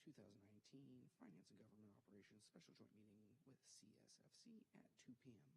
2019 Finance and Government Operations Special Joint Meeting with CSFC at 2 p.m.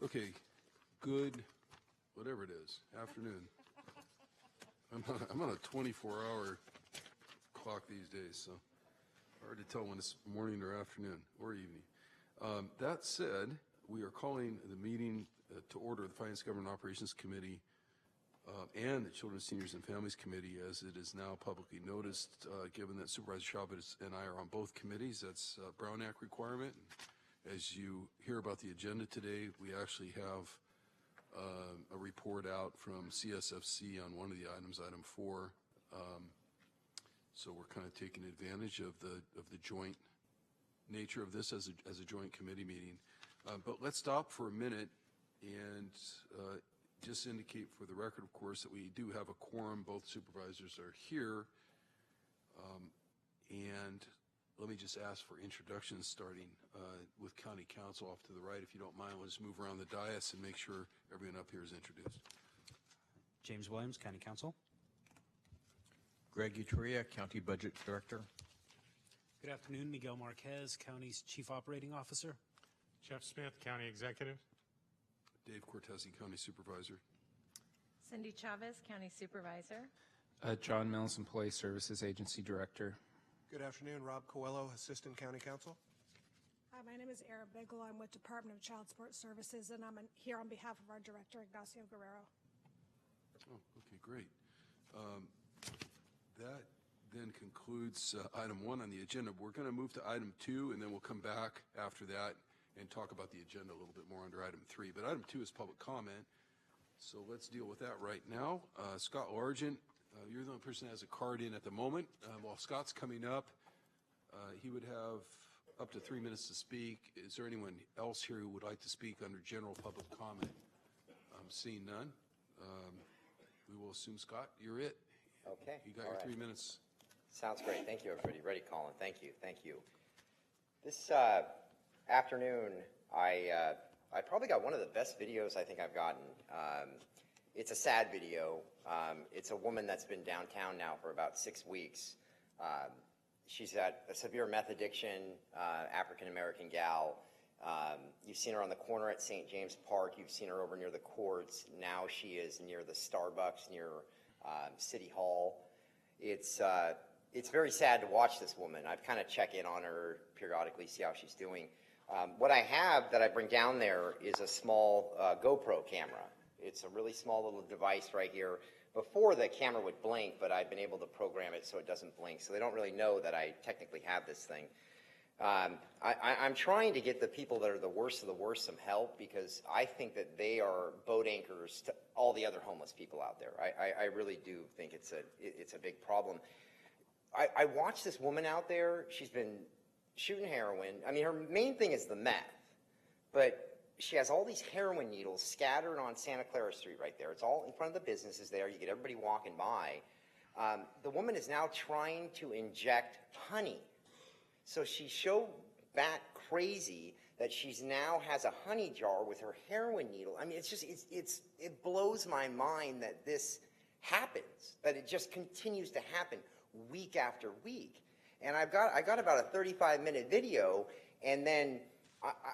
Okay, good, whatever it is, afternoon. I'm on a 24-hour clock these days, so hard to tell when it's morning or afternoon or evening. That said, we are calling the meeting to order, the Finance, Government Operations Committee and the Children, Seniors, and Families Committee, as it is now publicly noticed, given that Supervisor Chavez and I are on both committees. That's a Brown Act requirement. As you hear about the agenda today, we actually have a report out from CSFC on one of the items, item 4. So we're kind of taking advantage of the joint nature of this as a joint committee meeting. But let's stop for a minute and just indicate for the record, of course, that we do have a quorum. Both supervisors are here. And let me just ask for introductions, starting with County Council off to the right. If you don't mind, we'll just move around the dais and make sure everyone up here is introduced. James Williams, County Council. Greg Utria, County Budget Director. Good afternoon, Miguel Marquez, County's Chief Operating Officer. Jeff Smith, County Executive. Dave Cortese, County Supervisor. Cindy Chavez, County Supervisor. John Mills, Employee Services Agency Director. Good afternoon, Rob Coelho, Assistant County Counsel. Hi, my name is Era Bigelow. I'm with Department of Child Support Services, and I'm here on behalf of our Director, Ignacio Guerrero. Oh, okay, great. That then concludes item 1 on the agenda. We're going to move to item 2, and then we'll come back after that and talk about the agenda a little bit more under item 3. But item 2 is public comment, so let's deal with that right now. Scott Largent, you're the only person that has a card in at the moment. While Scott's coming up, he would have up to 3 minutes to speak. Is there anyone else here who would like to speak under general public comment? I'm seeing none. We will assume, Scott, you're it. Okay. You got your 3 minutes. Sounds great. Thank you, everybody. Ready, Colin. Thank you. Thank you. This afternoon, I probably got one of the best videos I think I've gotten. It's a sad video. It's a woman that's been downtown now for about 6 weeks. She's got a severe meth addiction, African-American gal. You've seen her on the corner at St. James Park. You've seen her over near the courts. Now she is near the Starbucks near City Hall. It's very sad to watch this woman. I've kind of check in on her periodically, see how she's doing. What I have that I bring down there is a small GoPro camera. It's a really small little device right here. Before, the camera would blink, but I've been able to program it so it doesn't blink, so they don't really know that I technically have this thing. I'm trying to get the people that are the worst of the worst some help, because I think that they are boat anchors to all the other homeless people out there. I really do think it's a big problem. I watched this woman out there. She's been shooting heroin. I mean, her main thing is the meth, but she has all these heroin needles scattered on Santa Clara Street right there. It's all in front of the businesses there. You get everybody walking by. The woman is now trying to inject honey. So she showed back crazy that she's now has a honey jar with her heroin needle. I mean, it's just, it blows my mind that this happens, that it just continues to happen week after week. And I got about a 35-minute video, and then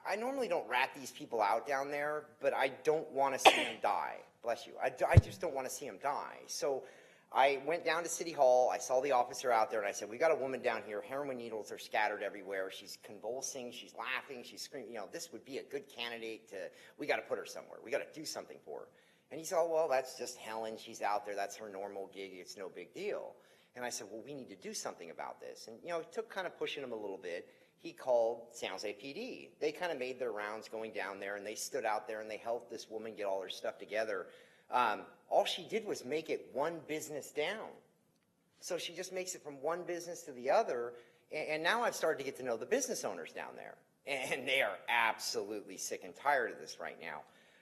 I normally don't rat these people out down there, but I don't want to see them die. Bless you. I just don't want to see them die. So I went down to City Hall. I saw the officer out there, and I said, we got a woman down here. Heroin needles are scattered everywhere. She's convulsing. She's laughing. She's screaming. You know, this would be a good candidate to, we got to put her somewhere. We got to do something for her. And he said, oh, well, that's just Helen. She's out there. That's her normal gig. It's no big deal. And I said, well, we need to do something about this. And, you know, it took kind of pushing him a little bit. He called San Jose PD. They kind of made their rounds going down there, and they stood out there, and they helped this woman get all her stuff together. All she did was make it one business down. So she just makes it from one business to the other, and now I've started to get to know the business owners down there, and they are absolutely sick and tired of this right now.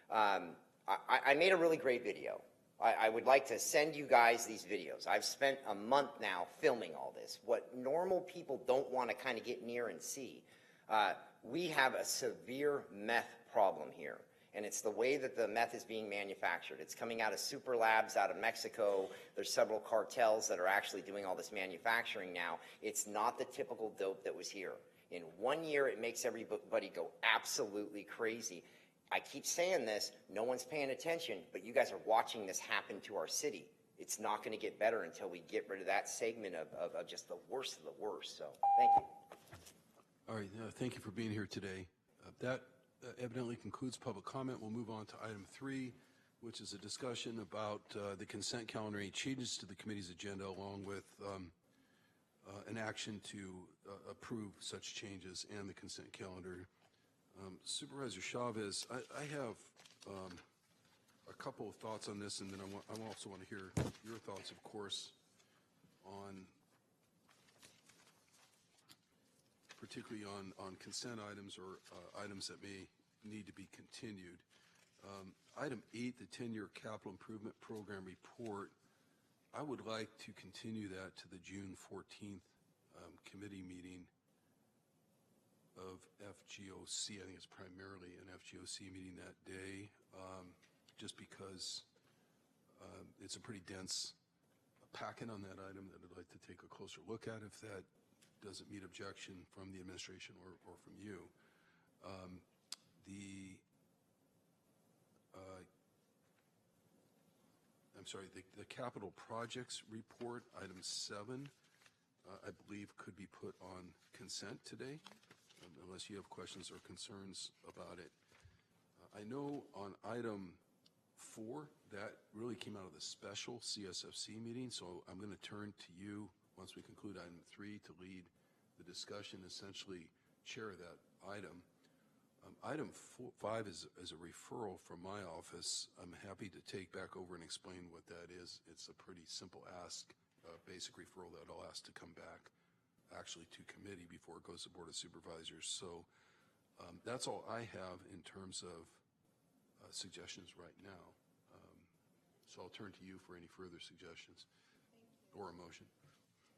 I made a really great video. I would like to send you guys these videos. I've spent a month now filming all this, what normal people don't want to kind of get near and see. We have a severe meth problem here, and it's the way that the meth is being manufactured. It's coming out of super labs out of Mexico. There's several cartels that are actually doing all this manufacturing now. It's not the typical dope that was here. In 1 year, it makes everybody go absolutely crazy. I keep saying this, no one's paying attention, but you guys are watching this happen to our city. It's not going to get better until we get rid of that segment of just the worst of the worst. So, thank you. All right, thank you for being here today. That evidently concludes public comment. We'll move on to item 3, which is a discussion about the consent calendar, any changes to the committee's agenda, along with an action to approve such changes and the consent calendar. Supervisor Chavez, I have a couple of thoughts on this, and then I also want to hear your thoughts, of course, on particularly on consent items or items that may need to be continued. Item 8, the 10-year capital improvement program report, I would like to continue that to the June 14th committee meeting of FGOC. I think it's primarily an FGOC meeting that day, just because it's a pretty dense packet on that item that I'd like to take a closer look at if that doesn't meet objection from the administration or from you. The capital projects report, item 7, I believe could be put on consent today, unless you have questions or concerns about it. I know on item 4, that really came out of the special CSFC meeting, so I'm going to turn to you once we conclude item 3 to lead the discussion, essentially chair that item. Item 5 is a referral from my office. I'm happy to take back over and explain what that is. It's a pretty simple ask, basic referral that I'll ask to come back actually to committee before it goes to Board of Supervisors. So that's all I have in terms of suggestions right now. So I'll turn to you for any further suggestions or a motion.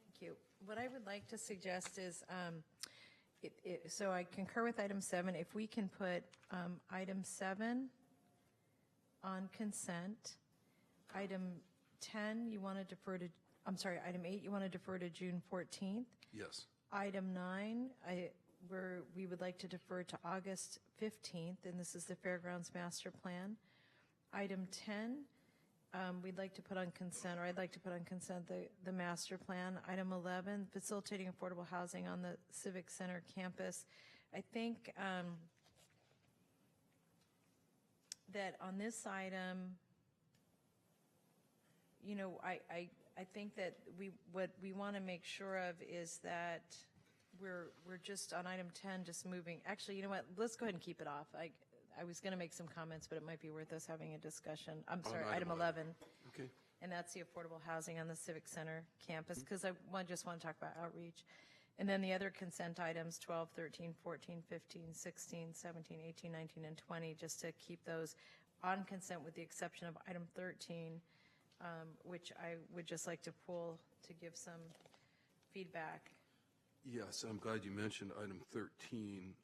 Thank you. What I would like to suggest is, so I concur with item 7. If we can put item 7 on consent, item 10 you want to defer to, I'm sorry, item 8 you want to defer to June 14th. Yes. Item 9, we would like to defer to August 15th, and this is the Fairgrounds Master Plan. Item 10, we'd like to put on consent, or I'd like to put on consent the master plan. Item 11, facilitating affordable housing on the Civic Center campus. I think that on this item, you know, I think that what we want to make sure of is that we're just on item 10 just moving. Actually, you know what? Let's go ahead and keep it off. I was going to make some comments, but it might be worth us having a discussion. I'm sorry, item 11. Okay. And that's the affordable housing on the Civic Center campus, because I just want to talk about outreach. And then the other consent items, 12, 13, 14, 15, 16, 17, 18, 19, and 20, just to keep those on consent with the exception of item 13, which I would just like to pull to give some feedback. Yes, I'm glad you mentioned item 13.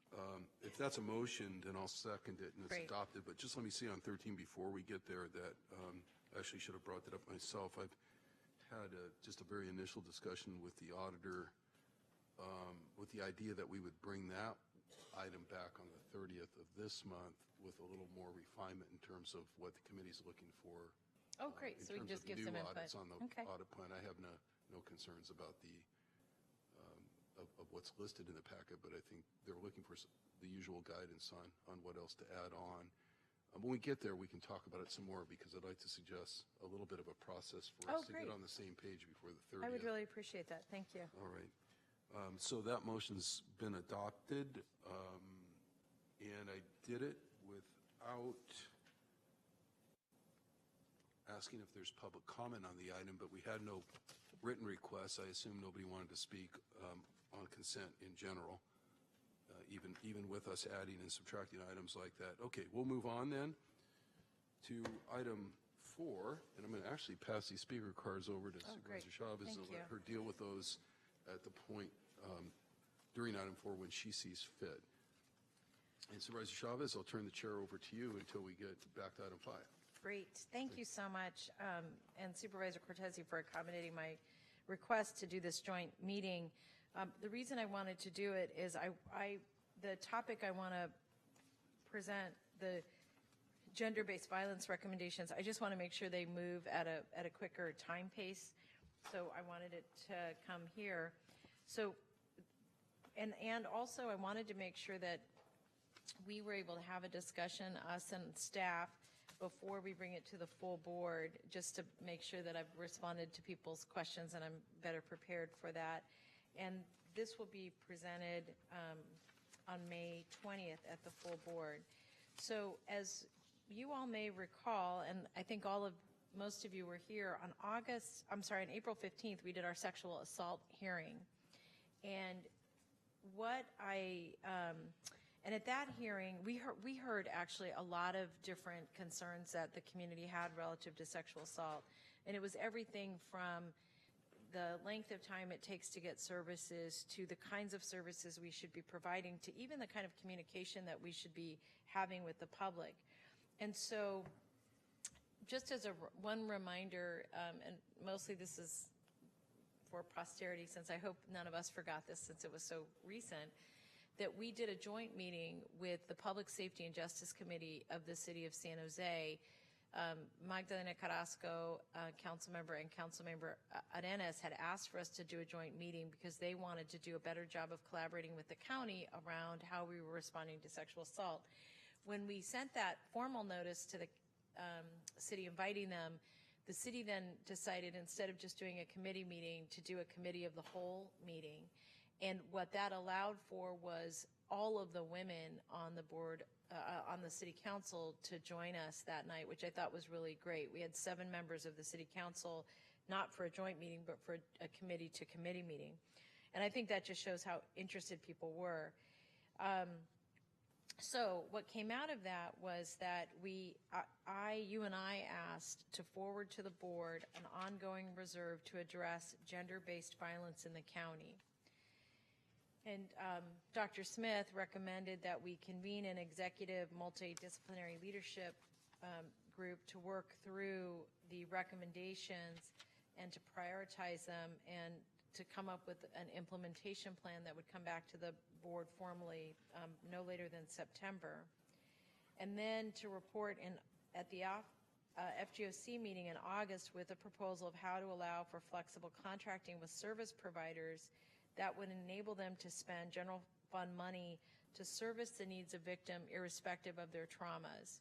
If that's a motion, then I'll second it and it's Great. adopted. But just let me see on 13 before we get there that I actually should have brought that up myself. I've had just a very initial discussion with the auditor with the idea that we would bring that item back on the 30th of this month with a little more refinement in terms of what the committee's looking for. Oh, great. So we can just give some input. Audits on the Okay. audit plan. I have no concerns about the of what's listed in the packet, but I think they're looking for the usual guidance on what else to add on. When we get there, we can talk about it some more because I'd like to suggest a little bit of a process for us to get on the same page before the 30th. I would really appreciate that. Thank you. All right. So that motion's been adopted, and I did it without asking if there's public comment on the item, but we had no written requests. I assume nobody wanted to speak on consent in general, even with us adding and subtracting items like that. Okay, we'll move on then to item 4, and I'm going to actually pass these speaker cards over to Supervisor Chavez and let her deal with those at the point during item 4 when she sees fit. And Supervisor Chavez, I'll turn the chair over to you until we get back to item 5. Great. Thank you so much, and Supervisor Cortese for accommodating my request to do this joint meeting. The reason I wanted to do it is the topic I want to present, the gender-based violence recommendations, I just want to make sure they move at a quicker time pace. So I wanted it to come here. So, and also I wanted to make sure that we were able to have a discussion, us and staff, before we bring it to the full board, just to make sure that I've responded to people's questions and I'm better prepared for that. And this will be presented on May 20th at the full board. So as you all may recall, and I think most of you were here on April 15th, we did our sexual assault hearing. And and at that hearing, we heard actually a lot of different concerns that the community had relative to sexual assault. And it was everything from the length of time it takes to get services, to the kinds of services we should be providing, to even the kind of communication that we should be having with the public. And so just as one reminder, and mostly this is for posterity, since I hope none of us forgot this since it was so recent, that we did a joint meeting with the Public Safety and Justice Committee of the City of San Jose. Magdalena Carrasco, council member, and Councilmember Arenas had asked for us to do a joint meeting because they wanted to do a better job of collaborating with the county around how we were responding to sexual assault. When we sent that formal notice to the city inviting them, the city then decided, instead of just doing a committee meeting, to do a committee of the whole meeting. And what that allowed for was all of the women on the board, on the city council, to join us that night, which I thought was really great. We had 7 members of the city council, not for a joint meeting, but for a committee-to-committee meeting. And I think that just shows how interested people were. So what came out of that was that you and I asked to forward to the board an ongoing reserve to address gender-based violence in the county. And Dr. Smith recommended that we convene an executive multidisciplinary leadership group to work through the recommendations and to prioritize them and to come up with an implementation plan that would come back to the board formally no later than September. And then to report at the FGOC meeting in August with a proposal of how to allow for flexible contracting with service providers that would enable them to spend general fund money to service the needs of victims irrespective of their traumas.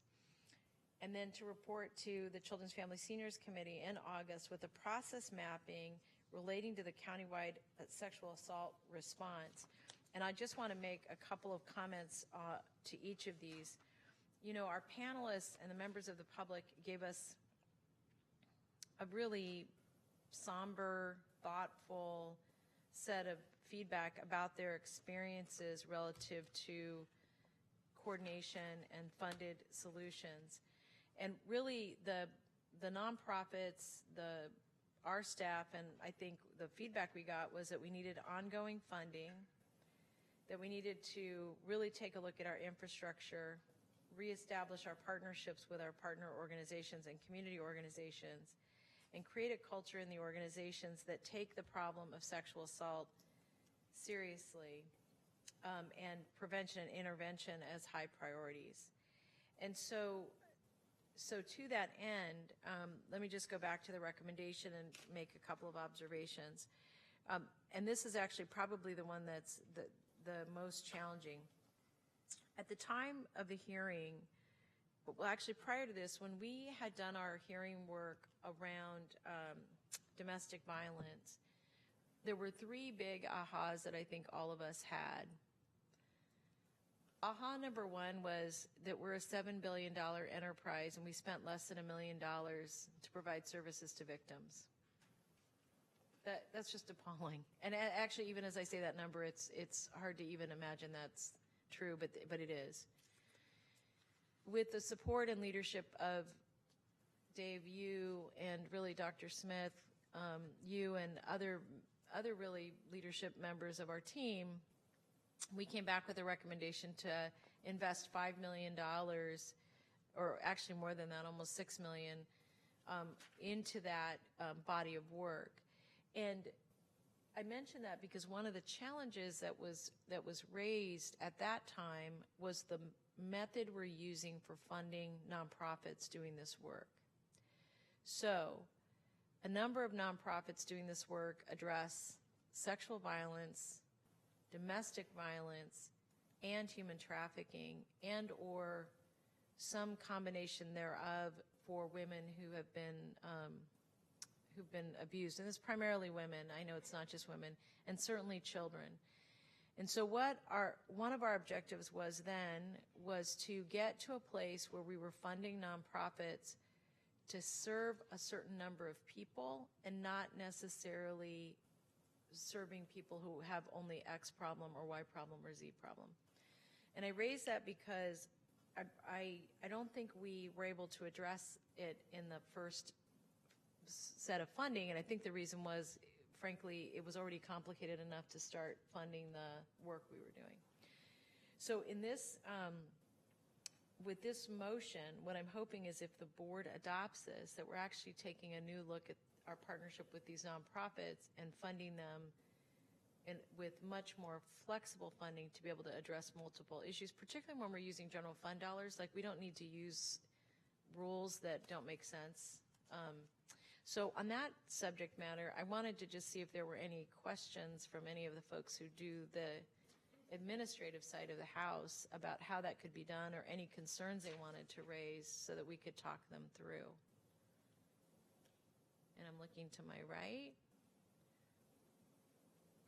And then to report to the Children's Family Seniors Committee in August with a process mapping relating to the countywide sexual assault response. And I just want to make a couple of comments to each of these. You know, our panelists and the members of the public gave us a really somber, thoughtful set of feedback about their experiences relative to coordination and funded solutions. And really the nonprofits, our staff, and I think the feedback we got was that we needed ongoing funding, that we needed to really take a look at our infrastructure, reestablish our partnerships with our partner organizations and community organizations, and create a culture in the organizations that take the problem of sexual assault seriously, and prevention and intervention as high priorities. And so to that end, let me just go back to the recommendation and make a couple of observations. And this is actually probably the one that's the most challenging. At the time of the hearing, well, actually prior to this, when we had done our hearing work around domestic violence, there were 3 big ahas that I think all of us had. Aha number 1 was that we're a $7 billion enterprise and we spent less than $1 million to provide services to victims. That's just appalling. And actually, even as I say that number, it's hard to even imagine that's true, but it is. With the support and leadership of Dave, you, and really Dr. Smith, you and other really leadership members of our team, we came back with a recommendation to invest $5 million, or actually more than that, almost $6 million, into that body of work. And I mentioned that because one of the challenges that was raised at that time was the method we're using for funding nonprofits doing this work. So, a number of nonprofits doing this work address sexual violence, domestic violence, and human trafficking, and or some combination thereof for women who've been abused. And it's primarily women. I know it's not just women, and certainly children. And so one of our objectives was to get to a place where we were funding nonprofits to serve a certain number of people and not necessarily serving people who have only X problem or Y problem or Z problem. And I raise that because I don't think we were able to address it in the first set of funding, and I think the reason was, frankly, it was already complicated enough to start funding the work we were doing. So in this, with this motion, what I'm hoping is if the board adopts this, that we're actually taking a new look at our partnership with these nonprofits and funding them with much more flexible funding to be able to address multiple issues, particularly when we're using general fund dollars. Like, we don't need to use rules that don't make sense. So on that subject matter, I wanted to just see if there were any questions from any of the folks who do the administrative side of the House about how that could be done, or any concerns they wanted to raise so that we could talk them through. And I'm looking to my right.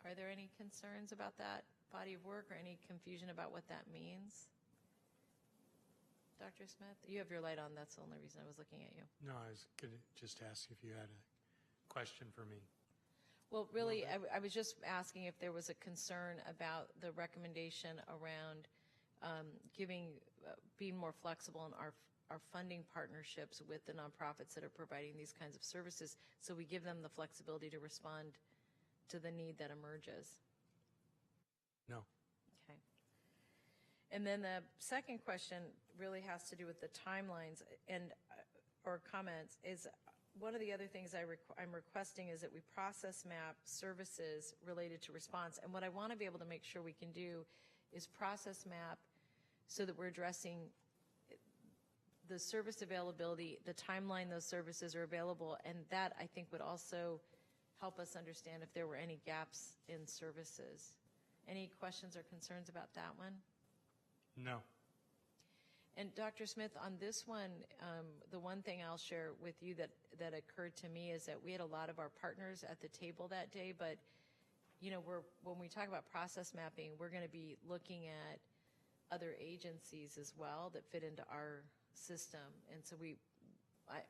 Are there any concerns about that body of work, or any confusion about what that means? Dr. Smith, you have your light on. That's the only reason I was looking at you. No, I was going to just ask if you had a question for me. Well, really, I was just asking if there was a concern about the recommendation around being more flexible in our funding partnerships with the nonprofits that are providing these kinds of services, so we give them the flexibility to respond to the need that emerges. No. Okay. And then the second question really has to do with the timelines and or comments. Is one of the other things I'm requesting is that we process map services related to response. And what I want to be able to make sure we can do is process map so that we're addressing the service availability, the timeline those services are available, and that, I think, would also help us understand if there were any gaps in services. Any questions or concerns about that one? No. And Dr. Smith, on this one, the one thing I'll share with you that occurred to me is that we had a lot of our partners at the table that day, but you know, when we talk about process mapping, we're going to be looking at other agencies as well that fit into our system, and so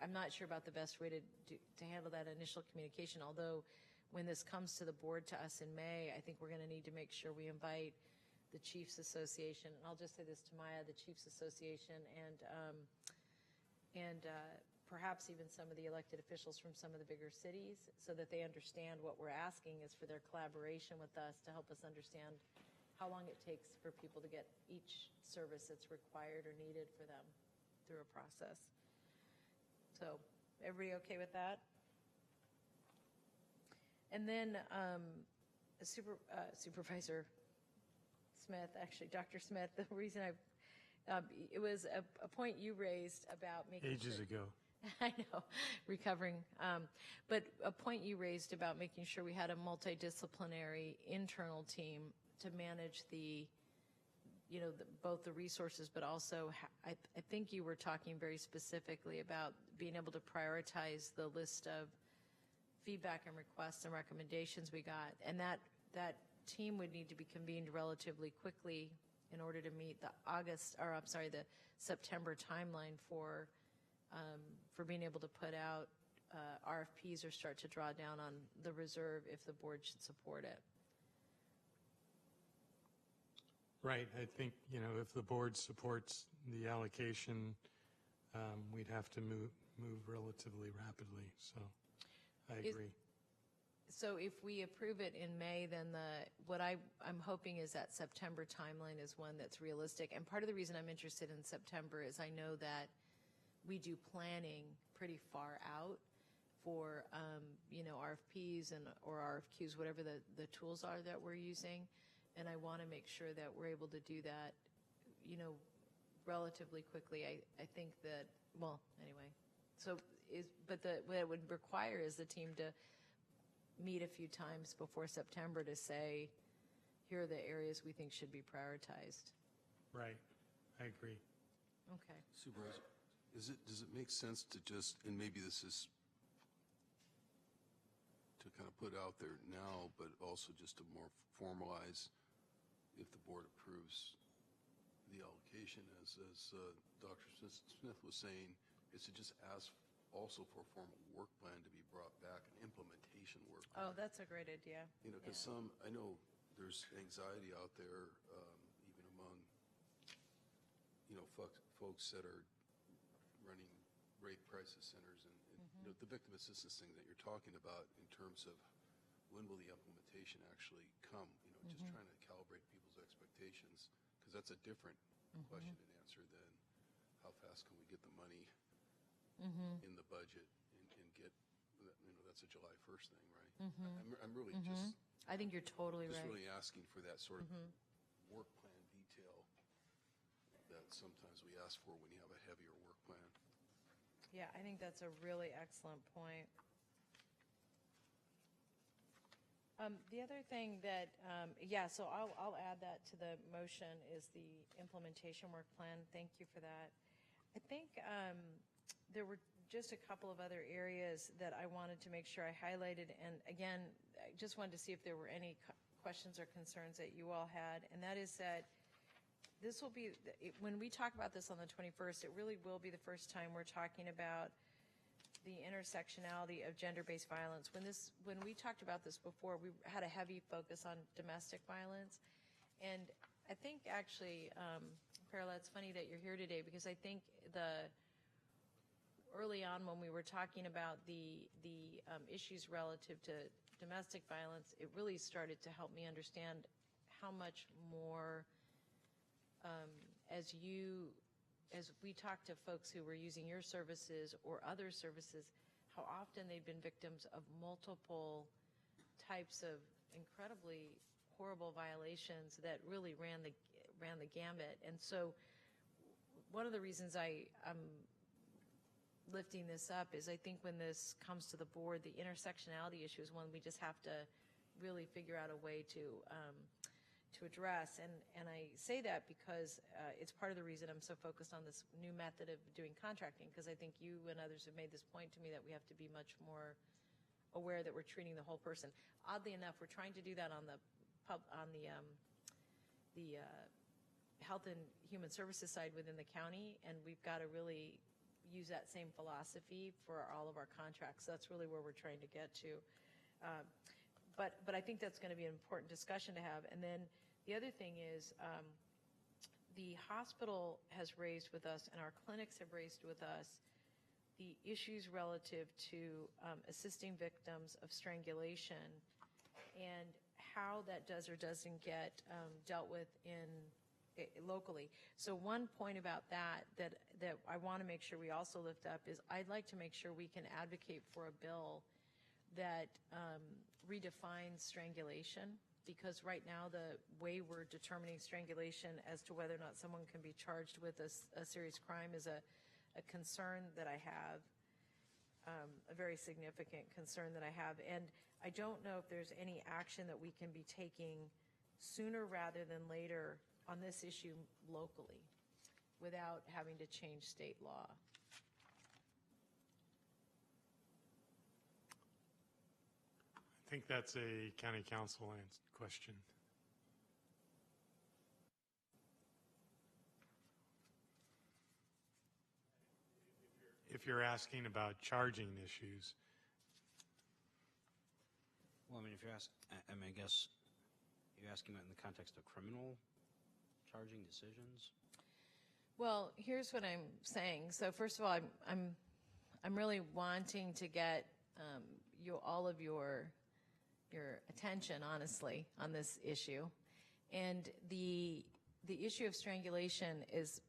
I'm not sure about the best way to handle that initial communication, although when this comes to the board to us in May, I think we're going to need to make sure we invite the Chiefs Association, and I'll just say this to Maya, the Chiefs Association, and perhaps even some of the elected officials from some of the bigger cities, so that they understand what we're asking is for their collaboration with us to help us understand how long it takes for people to get each service that's required or needed for them through a process. So, everybody okay with that? And then Supervisor Smith, actually, Dr. Smith, the reason it was a point you raised about making Ages ago. I know, recovering. But a point you raised about making sure we had a multidisciplinary internal team to manage both the resources, but also I think you were talking very specifically about being able to prioritize the list of feedback and requests and recommendations we got, and that team would need to be convened relatively quickly in order to meet the September timeline for being able to put out RFPs or start to draw down on the reserve if the board should support it. Right. I think, if the board supports the allocation, we'd have to move relatively rapidly. So I agree. So if we approve it in May, then what I'm hoping is that September timeline is one that's realistic. And part of the reason I'm interested in September is I know that we do planning pretty far out for, RFPs or RFQs, whatever the tools are that we're using. And I want to make sure that we're able to do that, relatively quickly. I think that, well, anyway. So, what it would require is the team to meet a few times before September to say, here are the areas we think should be prioritized. Right, I agree. Okay. Supervisor, does it make sense to just, and maybe this is to kind of put out there now, but also just to more formalize, if the board approves the allocation, as Dr. Smith was saying, is to just ask also for a formal work plan to be brought back, an implementation work plan. Oh, that's a great idea. Because I know there's anxiety out there, even among, folks that are running rape crisis centers and the victim assistance thing that you're talking about in terms of when will the implementation actually come, just trying to calibrate people's expectations, because that's a different question and answer than how fast can we get the money in the budget and get, that's a July 1st thing, right? I'm really just, I think you're totally just right. really asking for that sort of work plan detail that sometimes we ask for when you have a heavier work plan. Yeah, I think that's a really excellent point. The other thing that, so I'll add that to the motion is the implementation work plan. Thank you for that. I think there were just a couple of other areas that I wanted to make sure I highlighted. And again, I just wanted to see if there were any questions or concerns that you all had. And that is that this will be, when we talk about this on the 21st, it really will be the first time we're talking about the intersectionality of gender-based violence. When we talked about this before, we had a heavy focus on domestic violence. And I think actually, Perla, it's funny that you're here today, because I think early on when we were talking about the issues relative to domestic violence, it really started to help me understand how much more, as we talk to folks who were using your services or other services, how often they've been victims of multiple types of incredibly horrible violations that really ran the gambit. And so one of the reasons I'm lifting this up is I think when this comes to the board, the intersectionality issue is one we just have to really figure out a way to address. And I say that because it's part of the reason I'm so focused on this new method of doing contracting, because I think you and others have made this point to me that we have to be much more aware that we're treating the whole person. Oddly enough, we're trying to do that on the Health and Human Services side within the county, and we've got to really use that same philosophy for all of our contracts. That's really where we're trying to get to. But I think that's going to be an important discussion to have. And then the other thing is the hospital has raised with us and our clinics have raised with us the issues relative to assisting victims of strangulation and how that does or doesn't get dealt with locally. So one point about that I want to make sure we also lift up is I'd like to make sure we can advocate for a bill that redefines strangulation, because right now the way we're determining strangulation as to whether or not someone can be charged with a serious crime is a concern that I have, a very significant concern that I have. And I don't know if there's any action that we can be taking sooner rather than later on this issue locally without having to change state law. I think that's a county council question. If you're asking about charging issues. Well, I mean, if you're asking, I guess you're asking about in the context of criminal charging decisions? Well, here's what I'm saying. So first of all, I'm really wanting to get all of your attention, honestly, on this issue. And the issue of strangulation is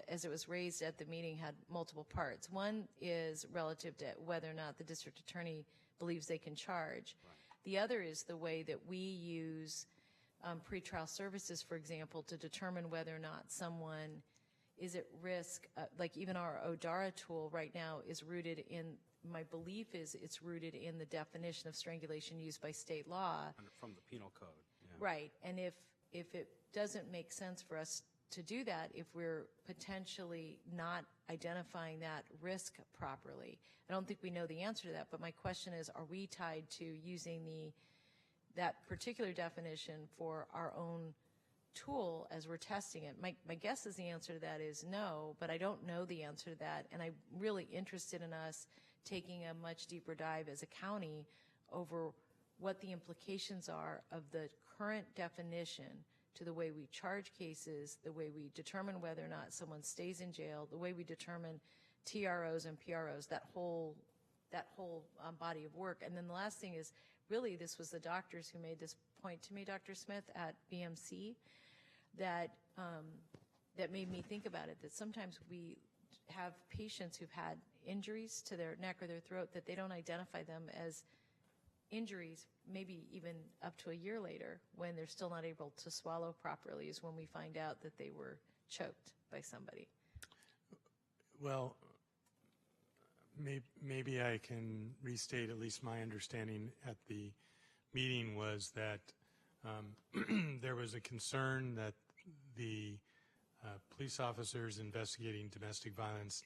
as it was raised at the meeting, had multiple parts. One is relative to whether or not the district attorney believes they can charge. The other is the way that we use pretrial services, for example, to determine whether or not someone is at risk. Like even our ODARA tool right now is rooted in, my belief is it's rooted in the definition of strangulation used by state law. From the penal code. Yeah. Right. And if it doesn't make sense for us to do that, if we're potentially not identifying that risk properly, I don't think we know the answer to that, but my question is, are we tied to using that particular definition for our own tool as we're testing it? My guess is the answer to that is no, but I don't know the answer to that, and I'm really interested in us taking a much deeper dive as a county over what the implications are of the current definition to the way we charge cases, the way we determine whether or not someone stays in jail, the way we determine TROs and PROs, that whole body of work. And then the last thing is, really, this was the doctors who made this point to me, Dr. Smith, at BMC, that made me think about it, that sometimes we have patients who've had injuries to their neck or their throat that they don't identify them as injuries, maybe even up to a year later, when they're still not able to swallow properly, is when we find out that they were choked by somebody. Well, maybe I can restate at least my understanding at the meeting was that there was a concern that the police officers investigating domestic violence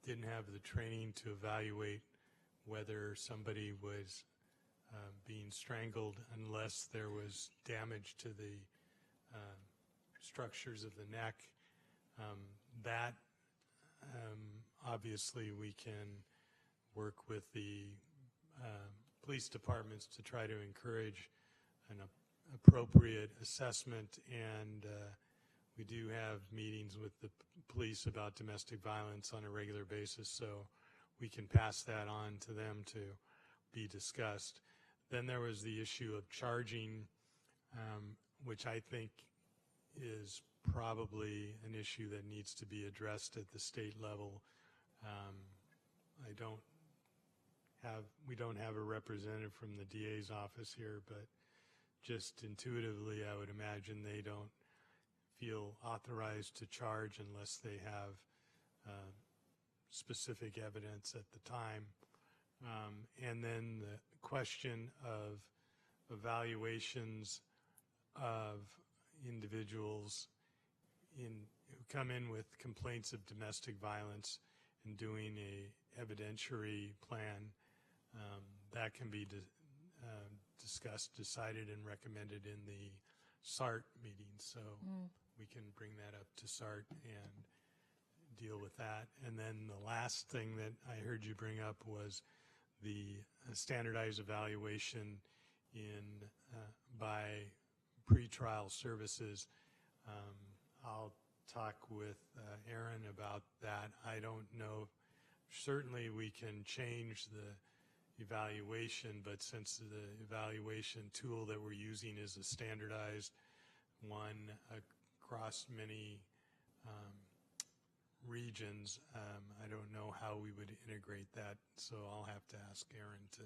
didn't have the training to evaluate whether somebody was being strangled unless there was damage to the structures of the neck. That obviously we can work with the police departments to try to encourage an appropriate assessment, and we do have meetings with the police about domestic violence on a regular basis, so we can pass that on to them to be discussed. Then there was the issue of charging, which I think is probably an issue that needs to be addressed at the state level. We don't have a representative from the DA's office here, but just intuitively I would imagine they don't feel authorized to charge unless they have specific evidence at the time. And then the question of evaluations of individuals who come in with complaints of domestic violence and doing a evidentiary plan, that can be discussed, decided, and recommended in the SART meeting. So we can bring that up to SART and deal with that. And then the last thing that I heard you bring up was the standardized evaluation by pretrial services. I'll talk with Aaron about that. I don't know. Certainly we can change the evaluation, but since the evaluation tool that we're using is a standardized one across many regions, I don't know how we would integrate that, so I'll have to ask Aaron to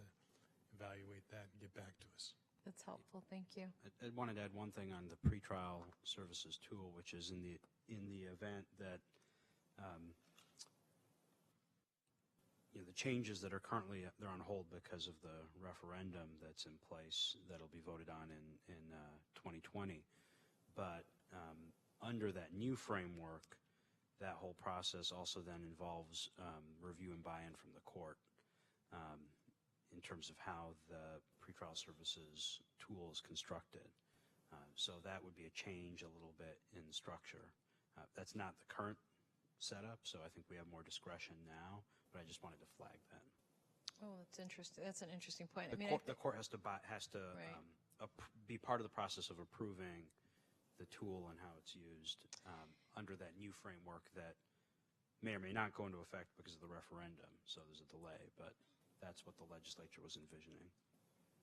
evaluate that and get back to us. That's helpful. Thank you. I wanted to add one thing on the pretrial services tool, which is in the event that the changes that are currently they're on hold because of the referendum that's in place that'll be voted on in 2020. But under that new framework, that whole process also then involves review and buy-in from the court in terms of how the pretrial services tool is constructed. So that would be a change a little bit in structure. That's not the current setup, so I think we have more discretion now, but I just wanted to flag that. Oh, that's interesting. That's an interesting point. The court has to Right. Be part of the process of approving the tool and how it's used under that new framework that may or may not go into effect because of the referendum. So there's a delay, but that's what the legislature was envisioning.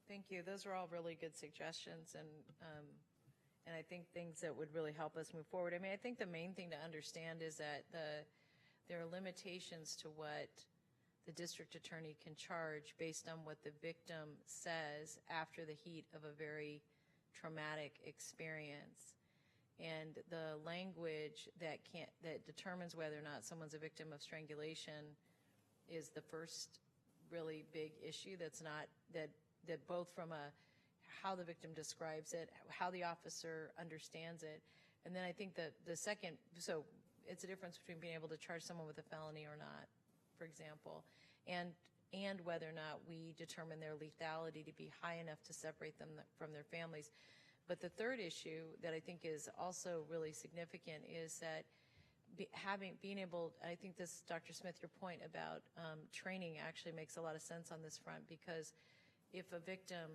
Thank you. Those are all really good suggestions, and I think things that would really help us move forward. I mean, I think the main thing to understand is that there are limitations to what the district attorney can charge based on what the victim says after the heat of a very traumatic experience. And the language that determines whether or not someone's a victim of strangulation is the first really big issue that's not, that both from how the victim describes it, how the officer understands it, and then I think that the second, so it's a difference between being able to charge someone with a felony or not, for example, and whether or not we determine their lethality to be high enough to separate them from their families. But the third issue that I think is also really significant is that being able, I think this, Dr. Smith, your point about training actually makes a lot of sense on this front, because if a victim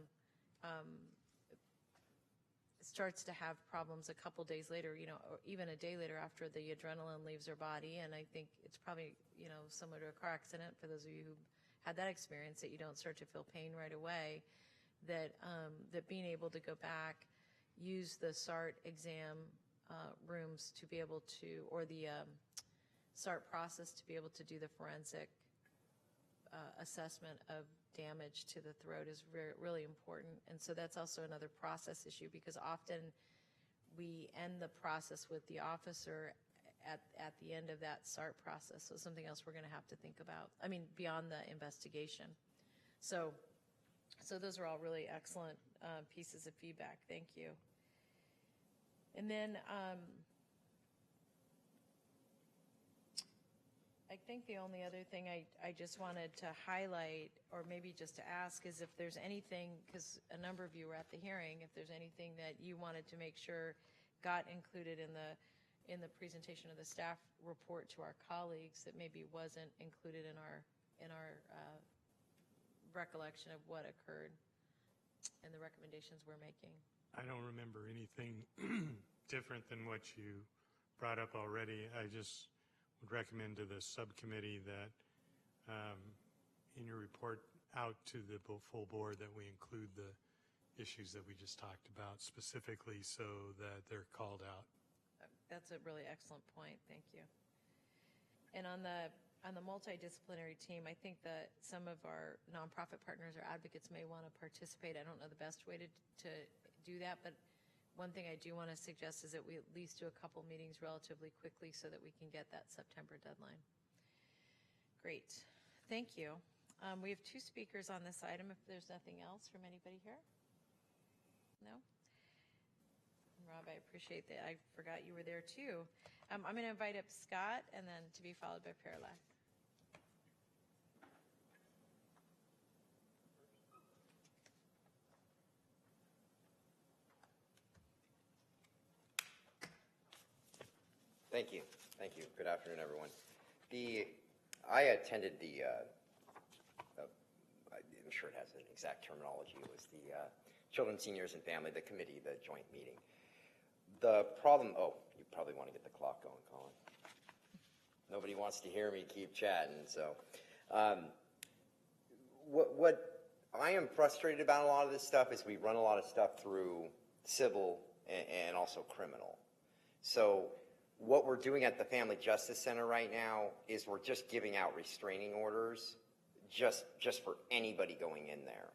starts to have problems a couple days later, or even a day later after the adrenaline leaves their body, and I think it's probably, similar to a car accident for those of you who had that experience, that you don't start to feel pain right away, that being able to go back, use the SART exam rooms to be able to, or the SART process to be able to do the forensic assessment of damage to the throat is really important. And so that's also another process issue, because often we end the process with the officer at the end of that SART process. So something else we're going to have to think about, I mean, beyond the investigation. So those are all really excellent pieces of feedback. Thank you. And then I think the only other thing I just wanted to highlight, or maybe just to ask, is if there's anything, because a number of you were at the hearing, if there's anything that you wanted to make sure got included in the presentation of the staff report to our colleagues that maybe wasn't included in our recollection of what occurred and the recommendations we're making. I don't remember anything different than what you brought up already. I just would recommend to the subcommittee that in your report out to the full board that we include the issues that we just talked about specifically so that they're called out. That's a really excellent point. Thank you. And on the multidisciplinary team, I think that some of our nonprofit partners or advocates may want to participate. I don't know the best way to do that, but one thing I do want to suggest is that we at least do a couple meetings relatively quickly so that we can get that September deadline. Great. Thank you. We have 2 speakers on this item, if there's nothing else from anybody here. No? Rob, I appreciate that. I forgot you were there too. I'm going to invite up Scott, and then to be followed by Perla. Thank you. Thank you. Good afternoon, everyone. I attended I'm sure it has an exact terminology. It was the Children, Seniors, and Family, the committee, the joint meeting. The problem, you probably want to get the clock going, Colin. Nobody wants to hear me keep chatting, so. What I am frustrated about a lot of this stuff is we run a lot of stuff through civil and also criminal. So what we're doing at the Family Justice Center right now is we're just giving out restraining orders just for anybody going in there.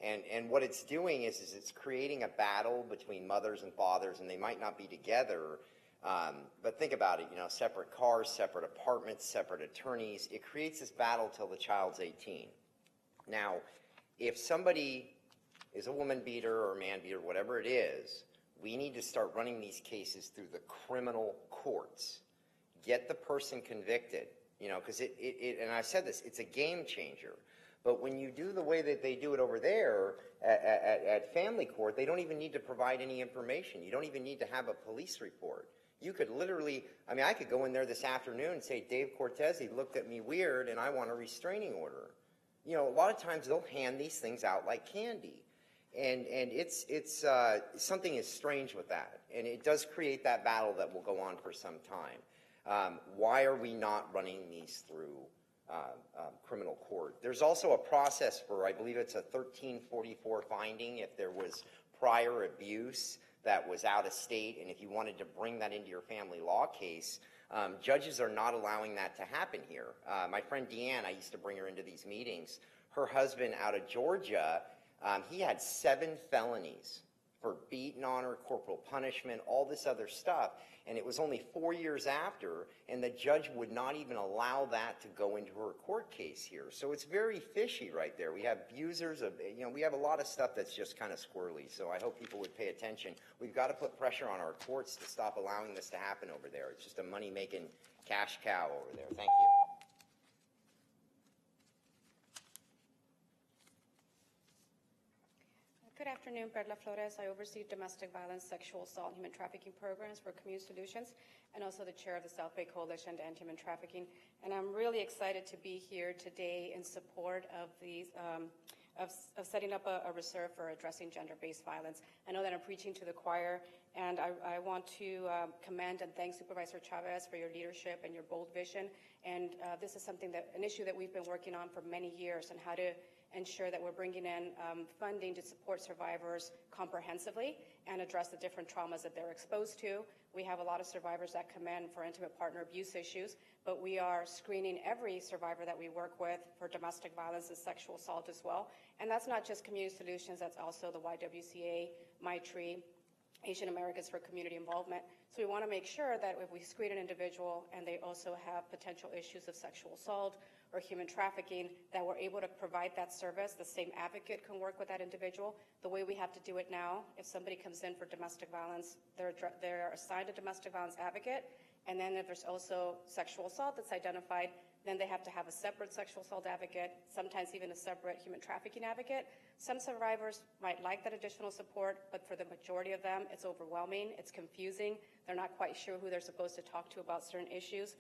And what it's doing is it's creating a battle between mothers and fathers, and they might not be together, but think about it, separate cars, separate apartments, separate attorneys. It creates this battle till the child's 18. Now, if somebody is a woman beater or a man beater, whatever it is, we need to start running these cases through the criminal courts. Get the person convicted, because and I've said this, it's a game changer. But when you do the way that they do it over there at family court, they don't even need to provide any information. You don't even need to have a police report. You could literally, I could go in there this afternoon and say, Dave Cortez, he looked at me weird and I want a restraining order. A lot of times they'll hand these things out like candy. And it's something is strange with that. And it does create that battle that will go on for some time. Why are we not running these through criminal court? There's also a process for, I believe it's a 1344 finding if there was prior abuse. that was out of state, and if you wanted to bring that into your family law case, judges are not allowing that to happen here. My friend Deanne, I used to bring her into these meetings. Her husband out of Georgia, he had 7 felonies for beating on her, corporal punishment, all this other stuff. And it was only 4 years after, and the judge would not even allow that to go into her court case here. So it's very fishy right there. We have abusers of, we have a lot of stuff that's just kind of squirrely. So I hope people would pay attention. We've got to put pressure on our courts to stop allowing this to happen over there. It's just a money-making cash cow over there. Thank you. Good afternoon, Perla Flores. I oversee domestic violence, sexual assault, and human trafficking programs for Community Solutions, and also the chair of the South Bay Coalition to End Human Trafficking. And I'm really excited to be here today in support of these, of setting up a reserve for addressing gender-based violence. I know that I'm preaching to the choir, and I want to commend and thank Supervisor Chavez for your leadership and your bold vision. And this is an issue that we've been working on for many years, and how to ensure that we're bringing in funding to support survivors comprehensively and address the different traumas that they're exposed to. We have a lot of survivors that come in for intimate partner abuse issues, but we are screening every survivor that we work with for domestic violence and sexual assault as well. And that's not just Community Solutions, that's also the YWCA, MyTree, Asian Americans for Community Involvement. So we want to make sure that if we screen an individual and they also have potential issues of sexual assault or human trafficking, that we're able to provide that service. The same advocate can work with that individual. The way we have to do it now, if somebody comes in for domestic violence, they're assigned a domestic violence advocate, and then if there's also sexual assault that's identified, then they have to have a separate sexual assault advocate, sometimes even a separate human trafficking advocate. Some survivors might like that additional support, but for the majority of them, it's overwhelming, it's confusing, they're not quite sure who they're supposed to talk to about certain issues.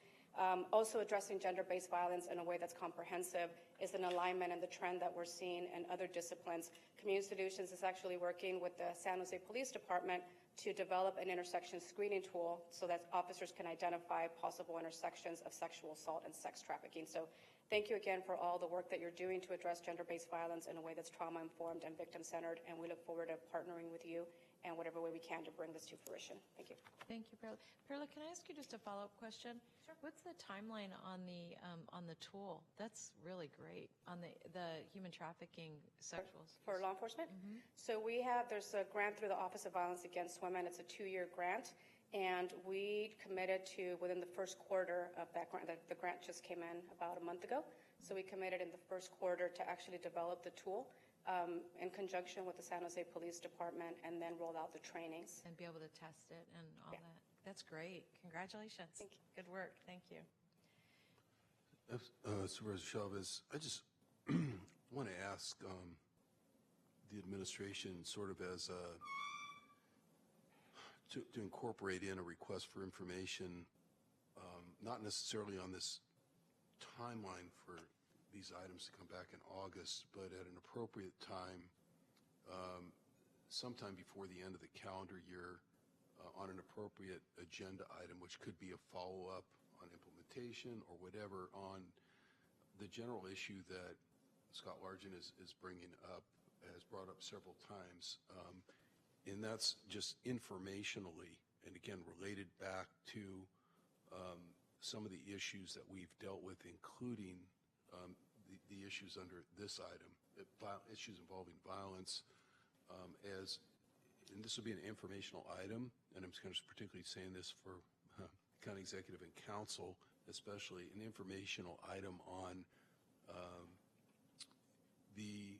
Also addressing gender-based violence in a way that's comprehensive is an alignment in the trend that we're seeing in other disciplines. Community Solutions is actually working with the San Jose Police Department to develop an intersection screening tool so that officers can identify possible intersections of sexual assault and sex trafficking. So thank you again for all the work that you're doing to address gender-based violence in a way that's trauma-informed and victim-centered, and we look forward to partnering with you and whatever way we can to bring this to fruition. Thank you. Thank you, Perla. Perla, can I ask you just a follow-up question? Sure. What's the timeline on the tool? That's really great, on the human trafficking sexuals. For law enforcement? Mm-hmm. So there's a grant through the Office of Violence Against Women. It's a 2-year grant, and we committed to, within the first quarter of that grant, the grant just came in about a month ago, so we committed in the first quarter to actually develop the tool in conjunction with the San Jose Police Department, and then roll out the trainings. And be able to test it and all that. That's great. Congratulations. Thank you. Good work. Thank you. Supervisor Chavez, I just want to ask the administration sort of as to incorporate in a request for information, not necessarily on this timeline for these items to come back in August, but at an appropriate time, sometime before the end of the calendar year, on an appropriate agenda item, which could be a follow-up on implementation or whatever, on the general issue that Scott Largent is bringing up, has brought up several times, and that's just informationally, and again, related back to some of the issues that we've dealt with, including the issues under this item, issues involving violence, and this will be an informational item, and I'm kind of particularly saying this for county executive and council, especially an informational item on the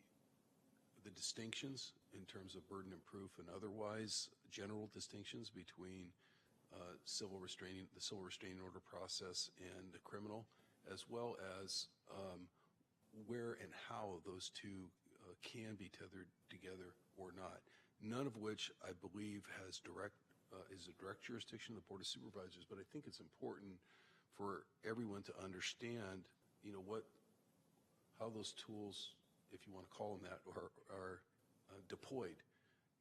distinctions in terms of burden of proof and otherwise, general distinctions between the civil restraining order process and the criminal, as well as where and how those two can be tethered together or not. None of which I believe is a direct jurisdiction of the Board of Supervisors, but I think it's important for everyone to understand, how those tools, if you want to call them that, are deployed,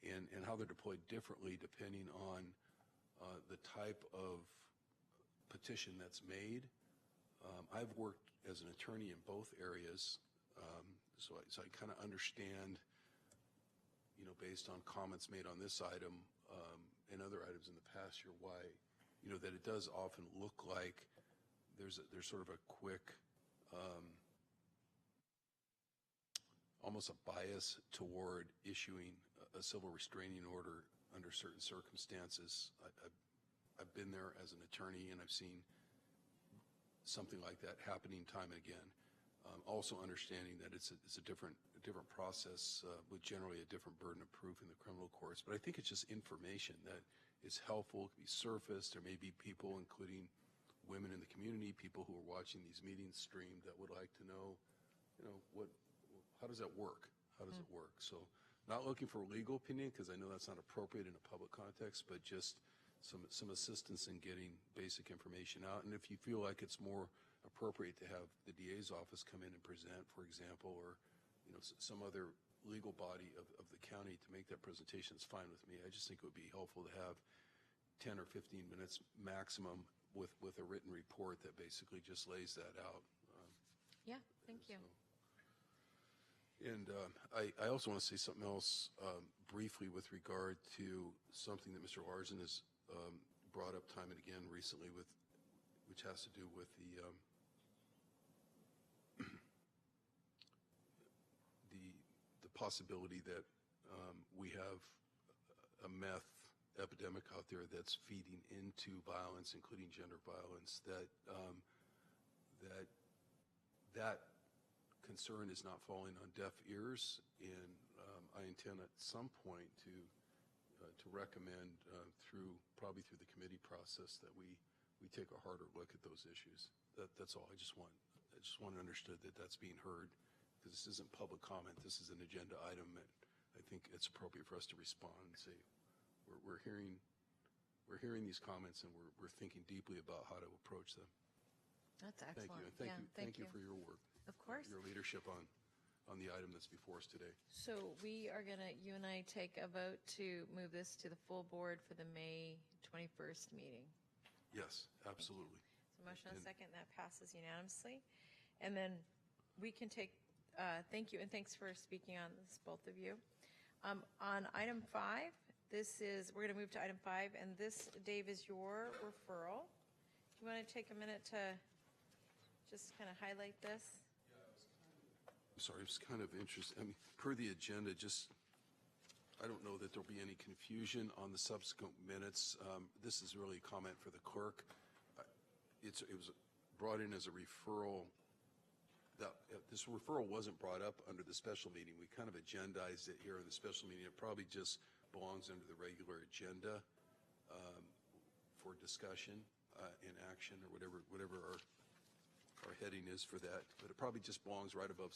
and how they're deployed differently depending on the type of petition that's made. I've worked as an attorney in both areas, so I kind of understand, based on comments made on this item, and other items in the past year why, that it does often look like there's sort of a quick, almost a bias toward issuing a civil restraining order under certain circumstances. I've been there as an attorney, and I've seen something like that happening time and again. Also understanding that it's a different process with generally a different burden of proof in the criminal courts. But I think it's just information that is helpful, can be surfaced. There may be people, including women in the community, people who are watching these meetings streamed, that would like to know, how does that work? How does it work? So not looking for a legal opinion, because I know that's not appropriate in a public context, but just some assistance in getting basic information out. And if you feel like it's more appropriate to have the DA's office come in and present, for example, or some other legal body of the county to make that presentation, is fine with me. I just think it would be helpful to have 10 or 15 minutes maximum with a written report that basically just lays that out. Yeah, thank you. And I also want to say something else briefly with regard to something that Mr. Larson has brought up time and again recently, which has to do with the possibility that we have a meth epidemic out there that's feeding into violence, including gender violence. That concern is not falling on deaf ears, and I intend at some point to recommend probably through the committee process that we take a harder look at those issues. That's all. I just want it understood that that's being heard, because this isn't public comment. This is an agenda item, and I think it's appropriate for us to respond and say we're hearing these comments, and we're thinking deeply about how to approach them. That's excellent. Thank you for your work. Of course. Your leadership on the item that's before us today. So we are going to, you and I, take a vote to move this to the full board for the May 21st meeting. Yes, absolutely. So motion and second, that passes unanimously. And then we can take, thank you, and thanks for speaking on this, both of you. On item 5, we're going to move to item 5, and this, Dave, is your referral. Do you want to take a minute to just kind of highlight this? I'm sorry, it was kind of interesting. I mean, per the agenda, I don't know that there'll be any confusion on the subsequent minutes. This is really a comment for the clerk. It was brought in as a referral. This referral wasn't brought up under the special meeting. We kind of agendized it here in the special meeting. It probably just belongs under the regular agenda for discussion and action, or whatever our heading is for that. But it probably just belongs right above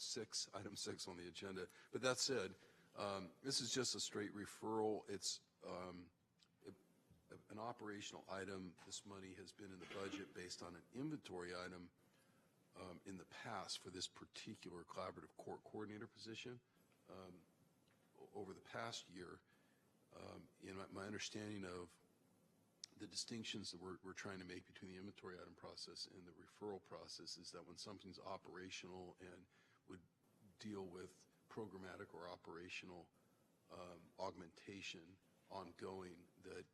item 6 on the agenda. But that said, this is just a straight referral. It's an operational item. This money has been in the budget based on an inventory item in the past for this particular collaborative court coordinator position. Over the past year, my understanding of the distinctions that we're trying to make between the inventory item process and the referral process is that when something's operational and would deal with programmatic or operational augmentation ongoing, that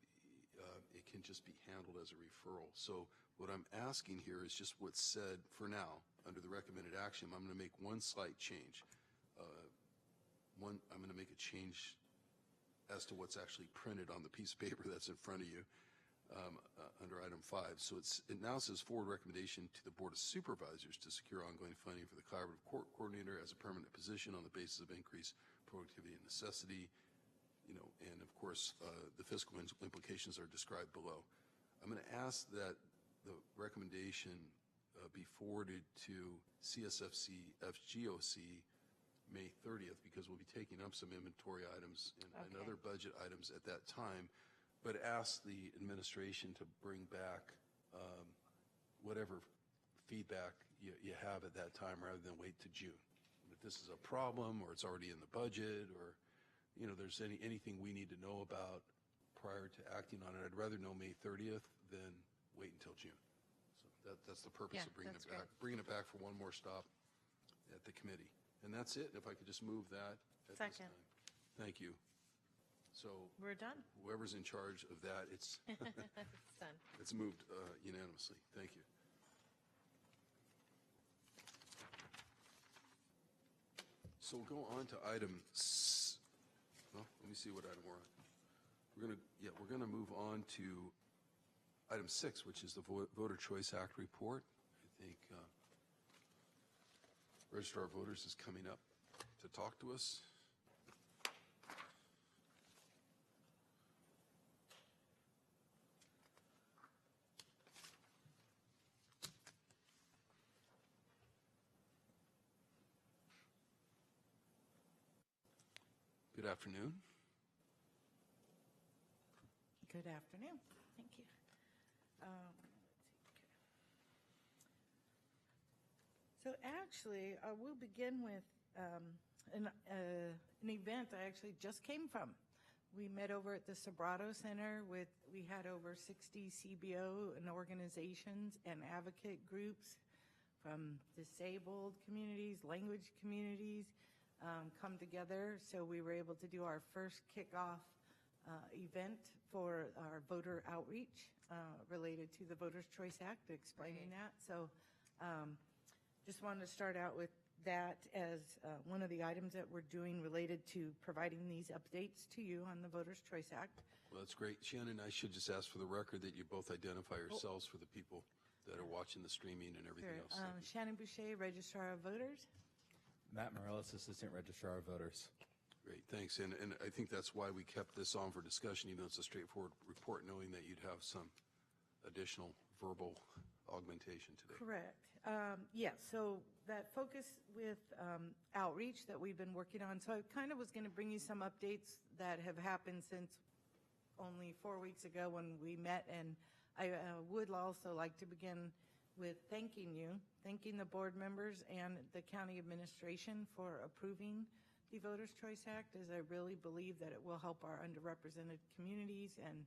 it can just be handled as a referral. So what I'm asking here is just what's said for now under the recommended action. I'm going to make one slight change. I'm going to make a change as to what's actually printed on the piece of paper that's in front of you under item 5. So it now says forward recommendation to the Board of Supervisors to secure ongoing funding for the collaborative court coordinator as a permanent position on the basis of increased productivity and necessity. And of course, the fiscal implications are described below. I'm going to ask that the recommendation be forwarded to CSFC FGOC May 30th, because we'll be taking up some inventory items and other budget items at that time, but ask the administration to bring back whatever feedback you have at that time rather than wait to June. If this is a problem, or it's already in the budget, or there's anything we need to know about prior to acting on it, I'd rather know May 30th than wait until June. So that's the purpose of bringing it back. Bringing it back for one more stop at the committee. And that's it. If I could just move that at this time. Thank you. So We're done. whoever's in charge of that, it's It's done. it's moved unanimously. Thank you. So we'll go on to item. Well, let me see what item we're on. We're gonna move on to item 6, which is the Voter Choice Act report. I think Registrar of Voters is coming up to talk to us. Good afternoon. Good afternoon. Thank you. So actually, I will begin with an event I actually just came from. We met over at the Sobrato Center we had over 60 CBO and organizations and advocate groups from disabled communities, language communities, come together. So we were able to do our first kickoff event for our voter outreach related to the Voters' Choice Act, explaining that. So just wanted to start out with that as one of the items that we're doing related to providing these updates to you on the Voters' Choice Act. Well, that's great. Shannon, I should just ask for the record that you both identify yourselves for the people that are watching the streaming and everything Sure. else. Shannon Boucher, Registrar of Voters. Matt Morales, Assistant Registrar of Voters. Great, thanks. And I think that's why we kept this on for discussion, even though it's a straightforward report, knowing that you'd have some additional verbal augmentation today. Correct. Yes, so that focus with outreach that we've been working on, so I kind of was going to bring you some updates that have happened since only 4 weeks ago when we met, and I would also like to begin with thanking the board members and the county administration for approving the Voters' Choice Act, as I really believe that it will help our underrepresented communities and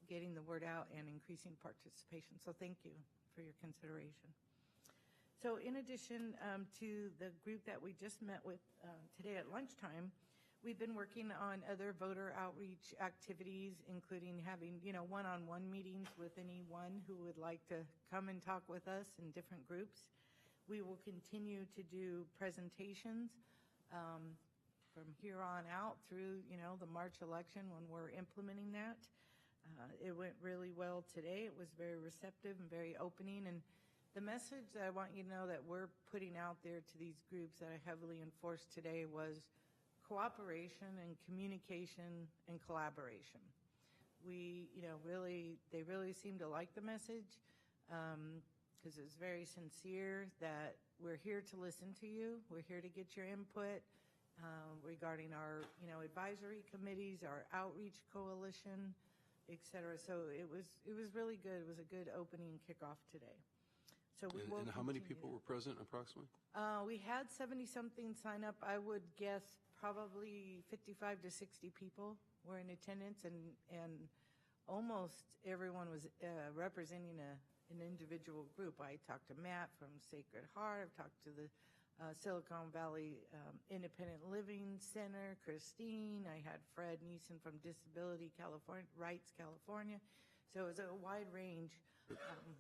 getting the word out and increasing participation. So thank you for your consideration. So in addition to the group that we just met with today at lunchtime, we've been working on other voter outreach activities, including having, one-on-one meetings with anyone who would like to come and talk with us in different groups. We will continue to do presentations from here on out through, the March election when we're implementing that. It went really well today. It was very receptive and very opening. And the message that I want you to know that we're putting out there to these groups that I heavily enforced today was cooperation and communication and collaboration. They really seemed to like the message because it's very sincere that we're here to listen to you. We're here to get your input regarding our, advisory committees, our outreach coalition, et cetera. So it was really good. It was a good opening kickoff today. So we will. And how many people were present approximately? We had 70-something sign up. I would guess probably 55 to 60 people were in attendance, and almost everyone was representing an individual group. I talked to Matt from Sacred Heart. I've talked to the Silicon Valley Independent Living Center, Christine. I had Fred Neeson from Disability Rights California. So it was a wide range.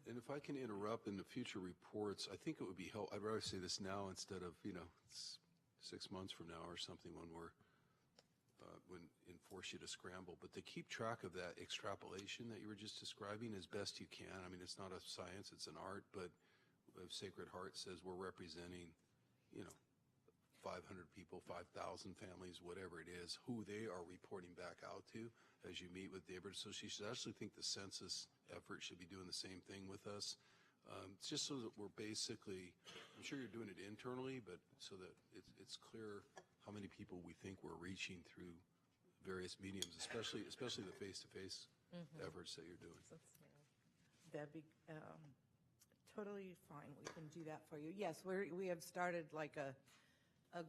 And if I can interrupt in the future reports, I think it would be helpful. I'd rather say this now instead of 6 months from now or something when we're when enforce you to scramble. But to keep track of that extrapolation that you were just describing as best you can. I mean, it's not a science; it's an art. But if Sacred Heart says we're representing, 500 people, 5,000 families, whatever it is, who they are reporting back out to as you meet with neighborhood associations. I actually think the census effort should be doing the same thing with us. Just so that we're basically, I'm sure you're doing it internally, but so that it's clear how many people we think we're reaching through various mediums, especially the face-to-face efforts that you're doing. That'd be totally fine. We can do that for you. Yes, we have started like a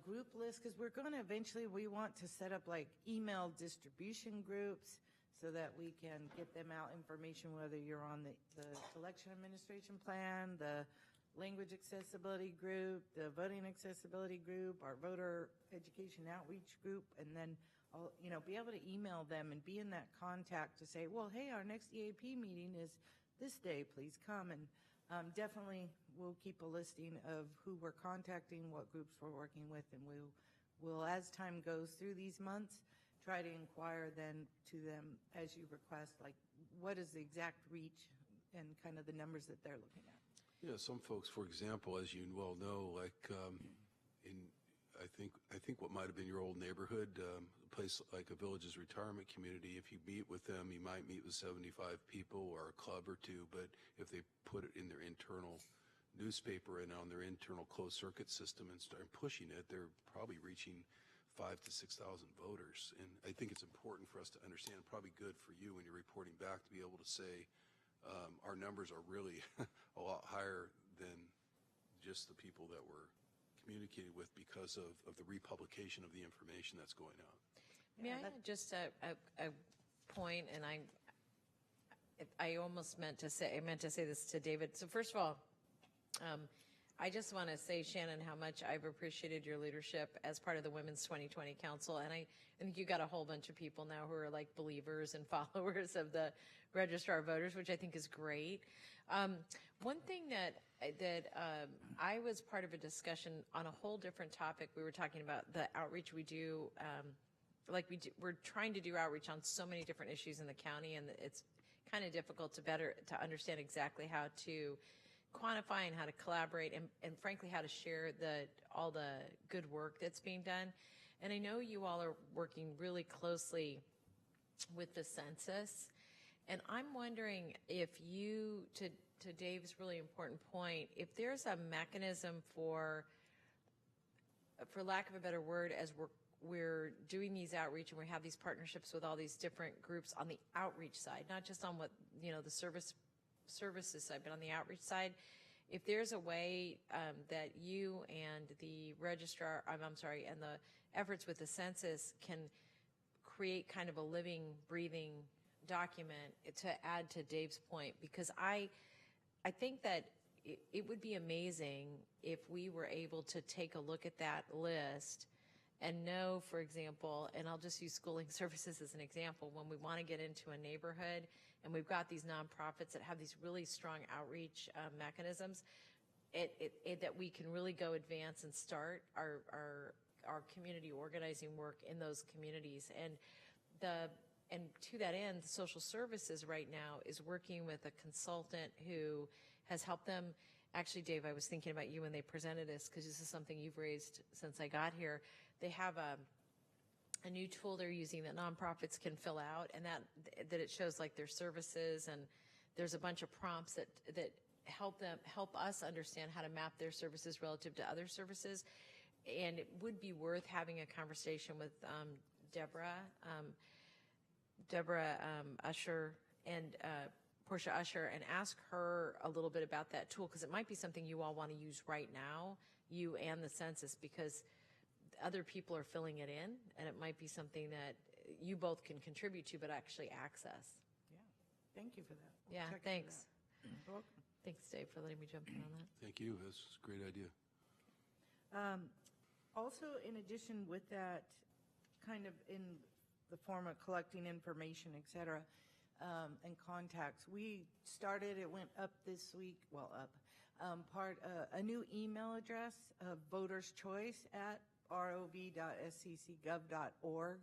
group list because we're going to eventually, we want to set up like email distribution groups so that we can get them out information, whether you're on the election administration plan, the language accessibility group, the voting accessibility group, our voter education outreach group, and then be able to email them and be in that contact to say, well, hey, our next EAP meeting is this day, please come. And definitely we'll keep a listing of who we're contacting, what groups we're working with, and we'll, as time goes through these months, try to inquire then to them as you request, like what is the exact reach and kind of the numbers that they're looking at. Yeah, some folks, for example, as you well know, like I think what might have been your old neighborhood, a place like a Villages Retirement Community, if you meet with them, you might meet with 75 people or a club or two, but if they put it in their internal newspaper and on their internal closed circuit system and start pushing it, they're probably reaching 5,000 to 6,000 voters. And I think it's important for us to understand, probably good for you when you're reporting back, to be able to say our numbers are really a lot higher than just the people that were communicated with because of the republication of the information that's going out. May I add just a point, and I almost meant to say this to David. So first of all, I just want to say, Shannon, how much I've appreciated your leadership as part of the Women's 2020 Council. And I think you got a whole bunch of people now who are like believers and followers of the Registrar of Voters, which I think is great. One thing that I was part of a discussion on a whole different topic. We were talking about the outreach we do. We're trying to do outreach on so many different issues in the county, and it's kind of difficult to understand exactly how to quantify and how to collaborate and frankly how to share all the good work that's being done. And I know you all are working really closely with the census, and I'm wondering if you, to Dave's really important point, if there's a mechanism for lack of a better word, as we're doing these outreach and we have these partnerships with all these different groups on the outreach side, not just on what, the services side, but on the outreach side, if there's a way that you and the registrar, and the efforts with the census can create kind of a living, breathing document to add to Dave's point, because I think that it would be amazing if we were able to take a look at that list and know, for example, and I'll just use schooling services as an example, when we want to get into a neighborhood and we've got these nonprofits that have these really strong outreach mechanisms, that we can really go advance and start our community organizing work in those communities. And to that end, social services right now is working with a consultant who has helped them. Actually, Dave, I was thinking about you when they presented this, because this is something you've raised since I got here. They have a new tool they're using that nonprofits can fill out, and that it shows like their services, and there's a bunch of prompts that help us understand how to map their services relative to other services. And it would be worth having a conversation with Deborah Usher and Portia Usher, and ask her a little bit about that tool, because it might be something you all want to use right now, you and the census, because other people are filling it in, and it might be something that you both can contribute to but actually access. Yeah, thank you for that. Yeah, thanks. You're welcome. Thanks, Dave, for letting me jump in on that. Thank you. That's a great idea. Also, in addition with that, kind of in the form of collecting information, et cetera, and contacts, we started, it went up this week, a new email address, Voters Choice at rov.sccgov.org.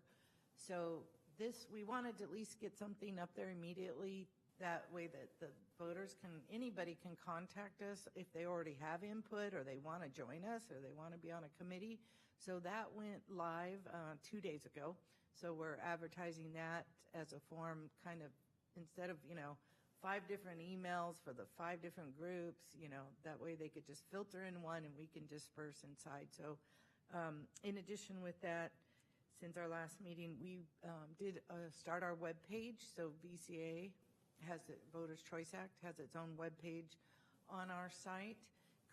So we wanted to at least get something up there immediately. That way that the voters anybody can contact us if they already have input or they want to join us or they want to be on a committee. So that went live 2 days ago. So we're advertising that as a form, kind of, instead of, 5 different emails for the 5 different groups, that way they could just filter in one and we can disperse inside. So in addition with that, since our last meeting, we did start our web page. So VCA Voters Choice Act has its own web page on our site.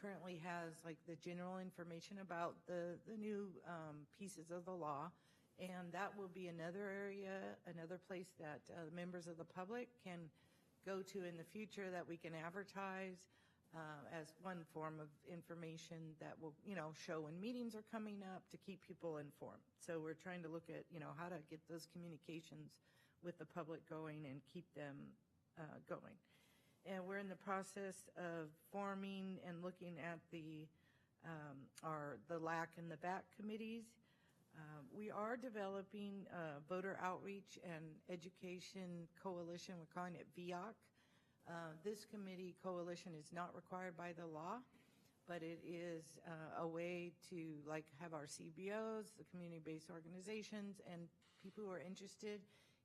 Currently has like the general information about the new pieces of the law, and that will be another area, another place that members of the public can go to in the future that we can advertise. as one form of information that will, show when meetings are coming up to keep people informed. So we're trying to look at, how to get those communications with the public going and keep them going. And we're in the process of forming and looking at the LAC and the BAC committees. We are developing a voter outreach and education coalition. We're calling it VOC. This committee coalition is not required by the law, but it is a way to have our CBOs, the community-based organizations, and people who are interested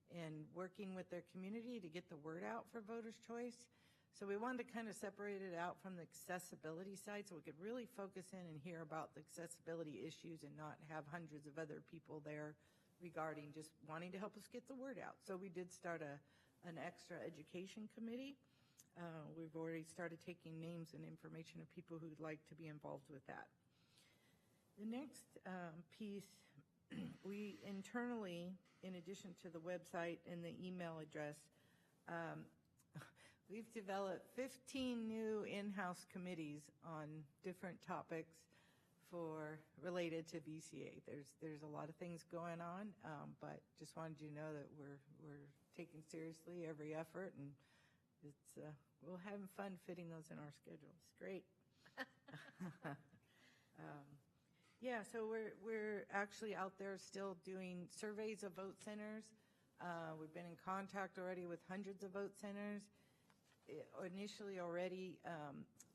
in working with their community to get the word out for voters' choice. So we wanted to kind of separate it out from the accessibility side so we could really focus in and hear about the accessibility issues and not have hundreds of other people there regarding just wanting to help us get the word out. So we did start an extra education committee. We've already started taking names and information of people who'd like to be involved with that. The next piece, we internally, in addition to the website and the email address, we've developed 15 new in-house committees on different topics related to VCA. There's a lot of things going on, but just wanted you to know that we're taking seriously every effort, and we're having fun fitting those in our schedules. Great. Yeah, so we're actually out there still doing surveys of vote centers. We've been in contact already with hundreds of vote centers. Initially already,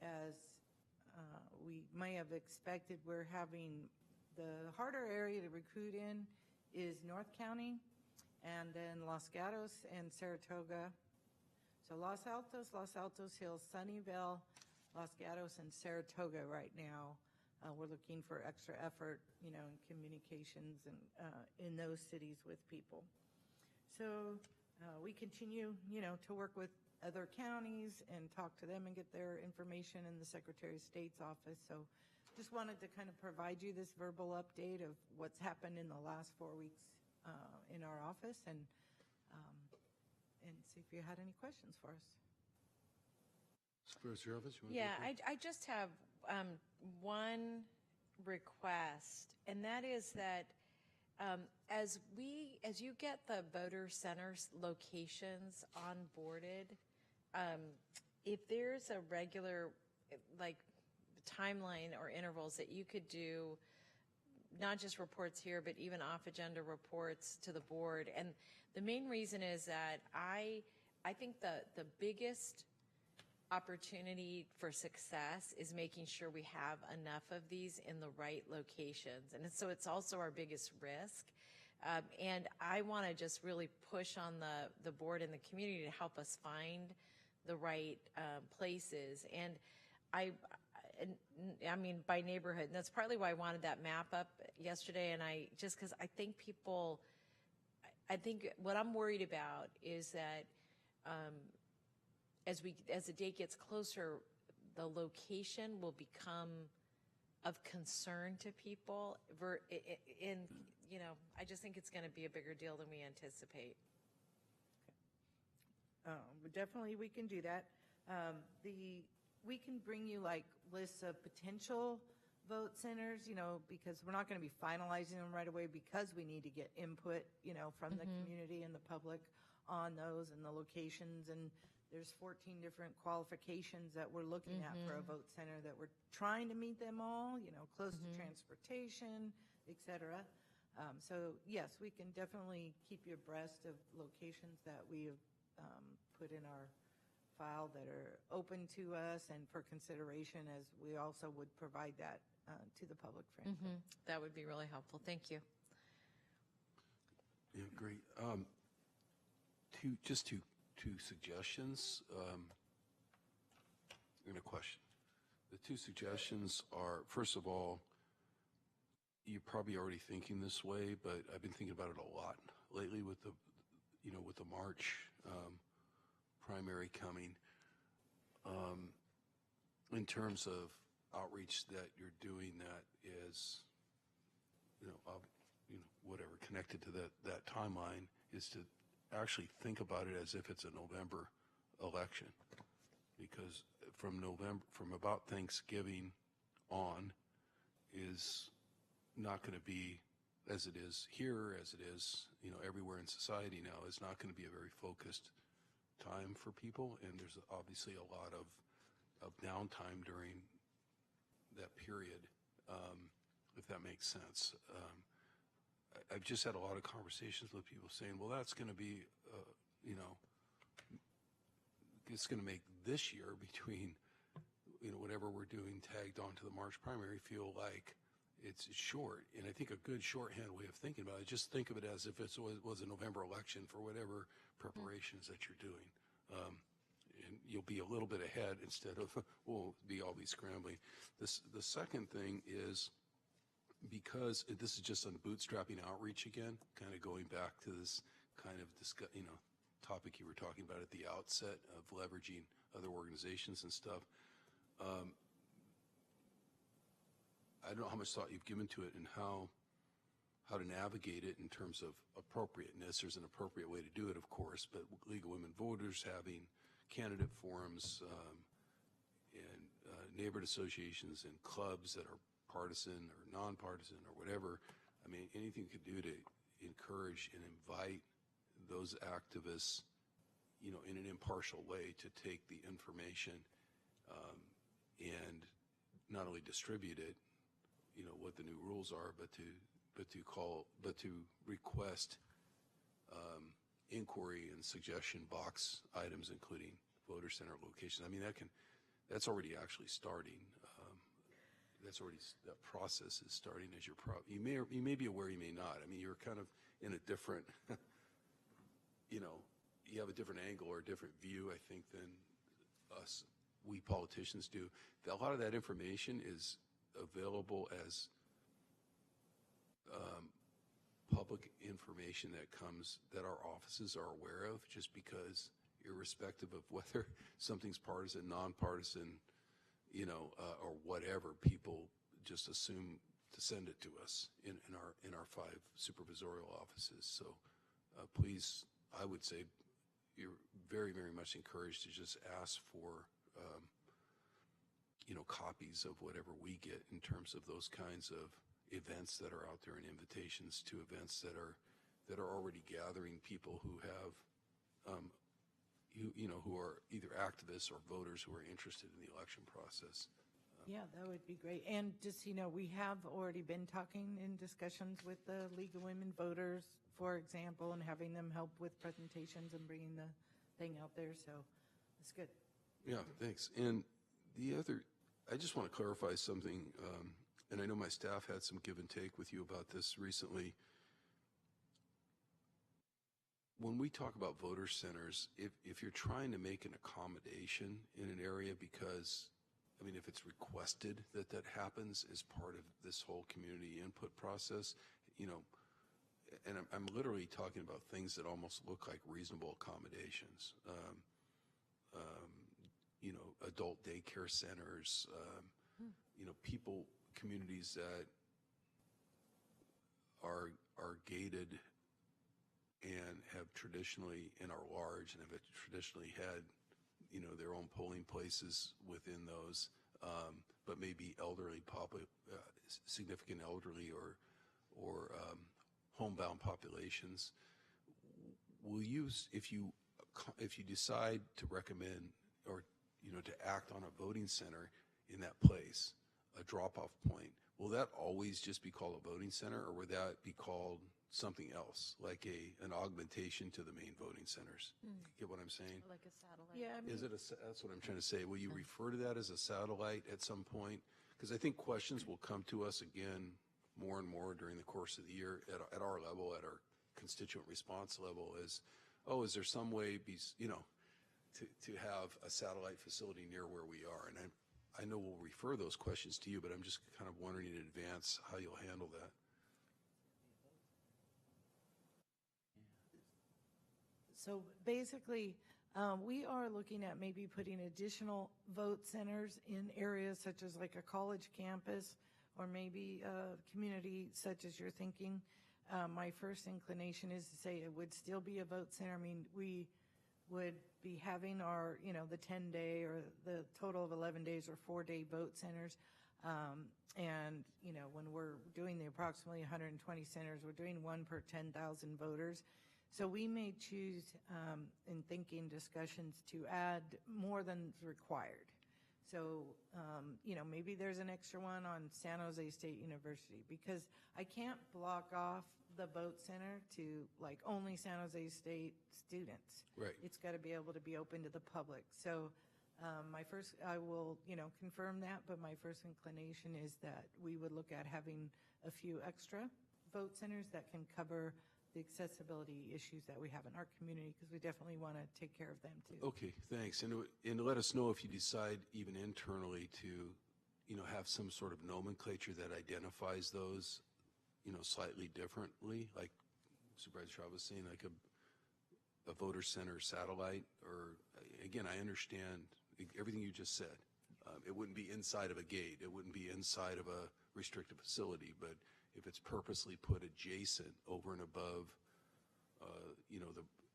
as we may have expected, we're having the harder area to recruit in is North County, and then Los Gatos and Saratoga. So Los Altos Hills, Sunnyvale, Los Gatos, and Saratoga right now. We're looking for extra effort, in communications and in those cities with people. So we continue, to work with other counties and talk to them and get their information in the Secretary of State's office. So just wanted to kind of provide you this verbal update of what's happened in the last 4 weeks in our office, and see if you had any questions for us. Secretary of Office, you want to Yeah, I just have one request, and that is that as you get the voter centers locations onboarded, if there's a regular timeline or intervals that you could do, not just reports here, but even off-agenda reports to the board. And the main reason is that I think the biggest opportunity for success is making sure we have enough of these in the right locations. And so it's also our biggest risk. And I want to just really push on the board and the community to help us find the right places. And I mean, by neighborhood. And that's partly why I wanted that map up yesterday. And because I think what I'm worried about is that as the date gets closer, the location will become of concern to people. I just think it's going to be a bigger deal than we anticipate. Definitely, we can do that. We can bring you lists of potential vote centers, because we're not going to be finalizing them right away because we need to get input, from the community and the public on those and the locations. And there's 14 different qualifications that we're looking at for a vote center that we're trying to meet them all, close to transportation, et cetera. So yes, we can definitely keep you abreast of locations that we have put in our file that are open to us and for consideration, as we also would provide that to the public for input. That would be really helpful. Thank you. Yeah, great. Two suggestions and a question. The two suggestions are, first of all, you're probably already thinking this way, but I've been thinking about it a lot lately with the March primary coming. In terms of outreach that you're doing, that is, whatever connected to that timeline, is to actually think about it as if it's a November election, because from about Thanksgiving on is not going to be, as it is here, as it is, everywhere in society now, is not going to be a very focused time for people. And there's obviously a lot of downtime during that period, if that makes sense. I've just had a lot of conversations with people saying, well, that's going to be, it's going to make this year between, whatever we're doing tagged on to the March primary feel like it's short. And I think a good shorthand way of thinking about it, just think of it as if it was a November election for whatever preparations that you're doing. And you'll be a little bit ahead instead of, we'll be scrambling. The second thing is, because this is just on bootstrapping outreach again, kind of going back to this kind of topic you were talking about at the outset of leveraging other organizations and stuff. I don't know how much thought you've given to it and how to navigate it in terms of appropriateness. There's an appropriate way to do it, of course, but League of Women Voters having candidate forums and neighborhood associations and clubs that are partisan or nonpartisan or whatever. I mean, anything you could do to encourage and invite those activists, in an impartial way to take the information and not only distribute it, what the new rules are, but to request inquiry and suggestion box items, including voter center locations. I mean, that's already actually starting. That process is starting as you may be aware, you may not. I mean, you're kind of in a different, you have a different angle or a different view, I think, than we politicians do. A lot of that information is available as public information that our offices are aware of, just because irrespective of whether something's partisan, nonpartisan, or whatever, people just assume to send it to us in our 5 supervisorial offices. So please, I would say you're very, very much encouraged to just ask for copies of whatever we get in terms of those kinds of events that are out there and invitations to events that are already gathering people who have who are either activists or voters who are interested in the election process. Yeah, that would be great. And just, we have already been talking in discussions with the League of Women Voters, for example, and having them help with presentations and bringing the thing out there. So it's good. Yeah, thanks. And I just want to clarify something, and I know my staff had some give and take with you about this recently. When we talk about voter centers, if you're trying to make an accommodation in an area because, if it's requested that happens as part of this whole community input process, and I'm literally talking about things that almost look like reasonable accommodations, adult daycare centers, communities that are gated and have traditionally and are large and have traditionally had, their own polling places within those, but maybe significant elderly or homebound populations. Will you, if you decide to recommend or to act on a voting center in that place, a drop-off point, will that always just be called a voting center, or would that be called something else, like an augmentation to the main voting centers? Get what I'm saying? Like a satellite. Yeah, That's what I'm trying to say. Will you refer to that as a satellite at some point? Because I think questions will come to us again more and more during the course of the year at our level, at our constituent response level, is there some way, to have a satellite facility near where we are? And I know we'll refer those questions to you, but I'm just kind of wondering in advance how you'll handle that. So basically, we are looking at maybe putting additional vote centers in areas such as like a college campus or maybe a community such as you're thinking. My first inclination is to say it would still be a vote center. I mean, we would be having our, the 10-day or the total of 11 days or 4-day vote centers. And, when we're doing the approximately 120 centers, we're doing one per 10,000 voters. So we may choose, in thinking discussions, to add more than required. So, maybe there's an extra one on San Jose State University, because I can't block off the vote center to like only San Jose State students. Right. It's got to be able to be open to the public. So I will, confirm that, but my first inclination is that we would look at having a few extra vote centers that can cover the accessibility issues that we have in our community, because we definitely want to take care of them too. Okay, thanks. And let us know if you decide even internally to, have some sort of nomenclature that identifies those, slightly differently, like Supervisor Shaw was saying, like a voter center satellite, or again, I understand everything you just said. It wouldn't be inside of a gate. It wouldn't be inside of a restricted facility, but if it's purposely put adjacent over and above,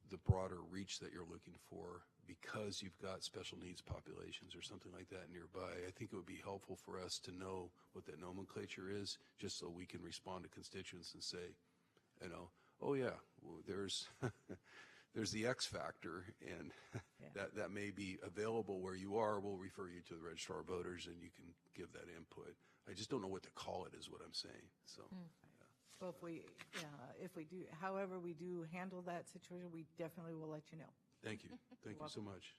the broader reach that you're looking for, because you've got special needs populations or something like that nearby, I think it would be helpful for us to know what that nomenclature is, just so we can respond to constituents and say, oh yeah, well, there's there's the X factor, and that may be available where you are. We'll refer you to the registrar of voters, and you can give that input. I just don't know what to call it, is what I'm saying. So. Well, if we do, however we do handle that situation, we definitely will let you know. Thank you. Thank you so much.